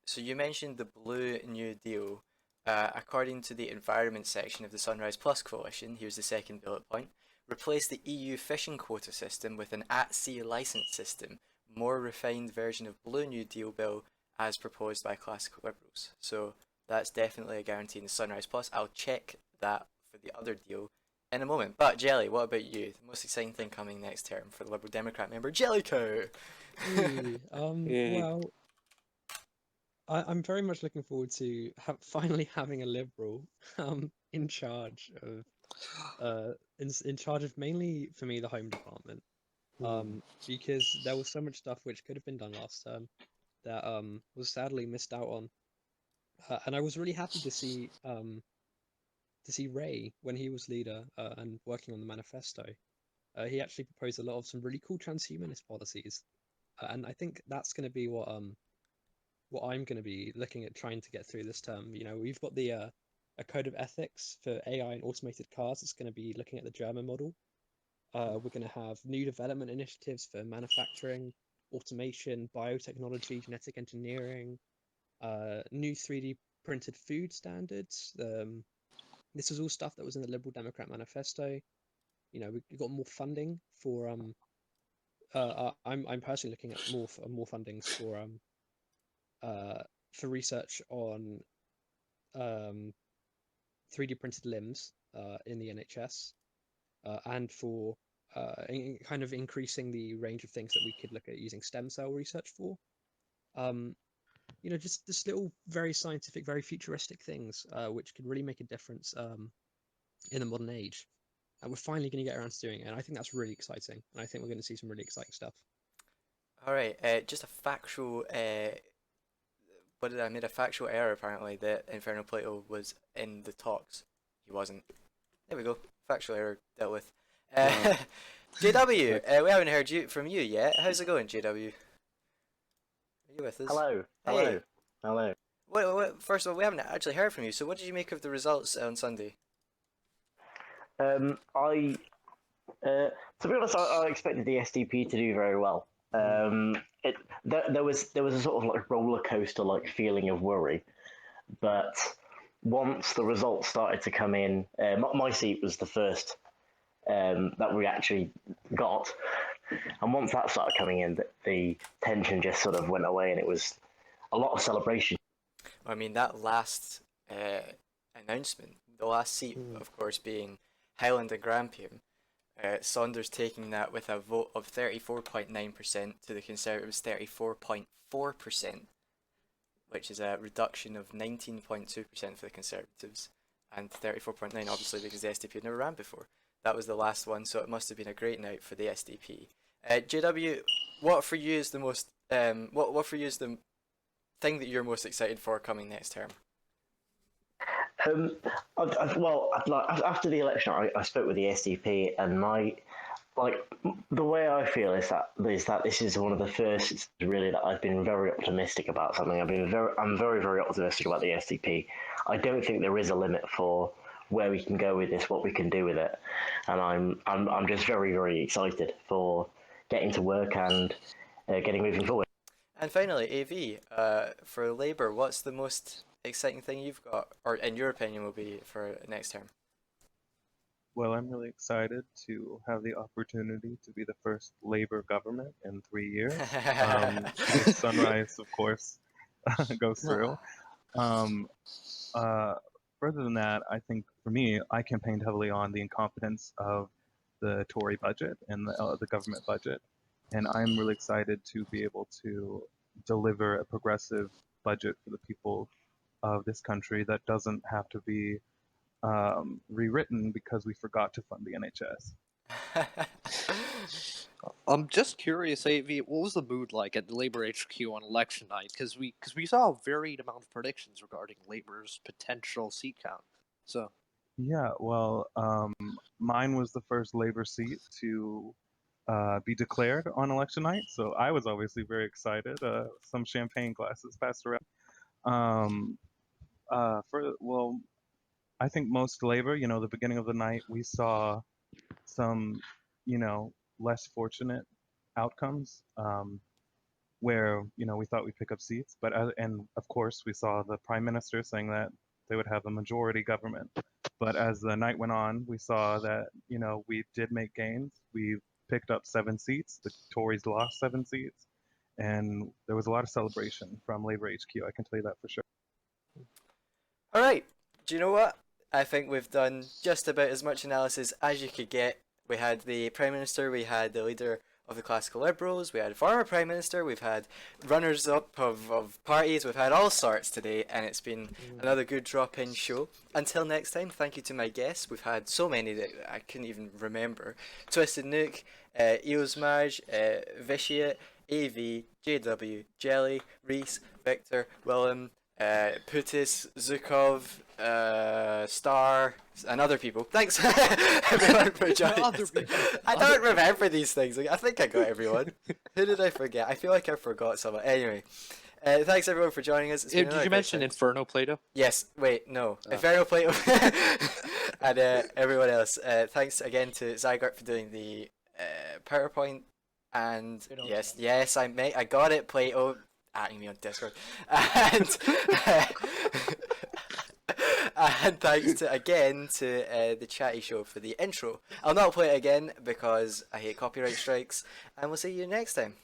So you mentioned the Blue New Deal. According to the environment section of the Sunrise Plus coalition, here's the second bullet point: replace the EU fishing quota system with an at-sea licence system, more refined version of Blue New Deal bill as proposed by Classical Liberals. So that's definitely a guarantee in the Sunrise Plus. I'll check that for the other deal in a moment. But Jelly, what about you? The most exciting thing coming next term for the Liberal Democrat member, Jellicoe. Well, I'm very much looking forward to finally having a Liberal in charge of in charge of mainly for me the Home Department, because there was so much stuff which could have been done last term that was sadly missed out on, and I was really happy to see Ray when he was leader and working on the manifesto. He actually proposed a lot of some really cool transhumanist policies, and I think that's going to be what I'm going to be looking at trying to get through this term. You know, we've got the a code of ethics for AI and automated cars. It's going to be looking at the German model. We're going to have new development initiatives for manufacturing, automation, biotechnology, genetic engineering, new 3D printed food standards. This is all stuff that was in the Liberal Democrat manifesto. You know, we've got more funding for I'm personally looking at more fundings for research on 3D printed limbs in the NHS, and for kind of increasing the range of things that we could look at using stem cell research for. You know, just little very scientific, very futuristic things which could really make a difference in the modern age. And we're finally going to get around to doing it, and I think that's really exciting. And I think we're going to see some really exciting stuff. Alright, just a factual, I made a factual error apparently that Inferno Plato was in the talks. He wasn't. There we go, factual error dealt with. JW, we haven't heard from you yet. How's it going, JW? Are you with us? Hello. Hey. Hello. Wait, first of all, we haven't actually heard from you, so what did you make of the results on Sunday? To be honest, I expected the SDP to do very well. There was a sort of like roller coaster like feeling of worry, but once the results started to come in, my seat was the first that we actually got, and once that started coming in, the tension just sort of went away, and it was a lot of celebration. I mean, that last announcement, the last seat, of course, being Highland and Grampian, Saunders taking that with a vote of 34.9% to the Conservatives' 34.4%, which is a reduction of 19.2% for the Conservatives, and 34.9% obviously because the SDP had never ran before. That was the last one, so it must have been a great night for the SDP. JW, what for you is the most what for you is the thing that you're most excited for coming next term? Well, after the election, I spoke with the SDP, and the way I feel is that this is one of the first really that I've been very optimistic about something. I'm very, very optimistic about the SDP. I don't think there is a limit for where we can go with this, what we can do with it, and I'm just very, very excited for getting to work and getting moving forward. And finally, AV, for Labour, what's the most exciting thing you've got, or in your opinion, will be for next term? Well, I'm really excited to have the opportunity to be the first Labour government in 3 years. If Sunrise, of course, goes through. Further than that, I think for me, I campaigned heavily on the incompetence of the Tory budget and the government budget. And I'm really excited to be able to deliver a progressive budget for the people of this country that doesn't have to be rewritten because we forgot to fund the NHS. I'm just curious, AV, what was the mood like at the Labour HQ on election night? Because we saw a varied amount of predictions regarding Labour's potential seat count. So Yeah, well, mine was the first Labour seat to be declared on election night, so I was obviously very excited. Some champagne glasses passed around. Well, I think most Labour, the beginning of the night, we saw some, less fortunate outcomes where, we thought we'd pick up seats. But, and of course, we saw the Prime Minister saying that they would have a majority government. But as the night went on, we saw that, we did make gains. We picked up 7 seats. The Tories lost 7 seats. And there was a lot of celebration from Labour HQ, I can tell you that for sure. Alright, do you know what? I think we've done just about as much analysis as you could get. We had the Prime Minister, we had the leader of the Classical Liberals, we had a former Prime Minister, we've had runners-up of parties, we've had all sorts today, and it's been another good drop-in show. Until next time, thank you to my guests. We've had so many that I couldn't even remember. Twistednuke, Eosmaj, Vitiate, AV, JW, Jelly, Reese, Victor, Willem, Putis, Zukov, Star, and other people. Thanks everyone for joining us. I don't remember these things. I think I got everyone. Who did I forget? I feel like I forgot someone. Anyway, thanks everyone for joining us. did you mention Inferno Plato? Yes. Wait, no. Inferno Plato and everyone else. Thanks again to Zygarde for doing the PowerPoint. And yes, I got it, Plato. Adding me on Discord, and thanks again to the Chatty Show for the intro. I'll not play it again because I hate copyright strikes, and we'll see you next time.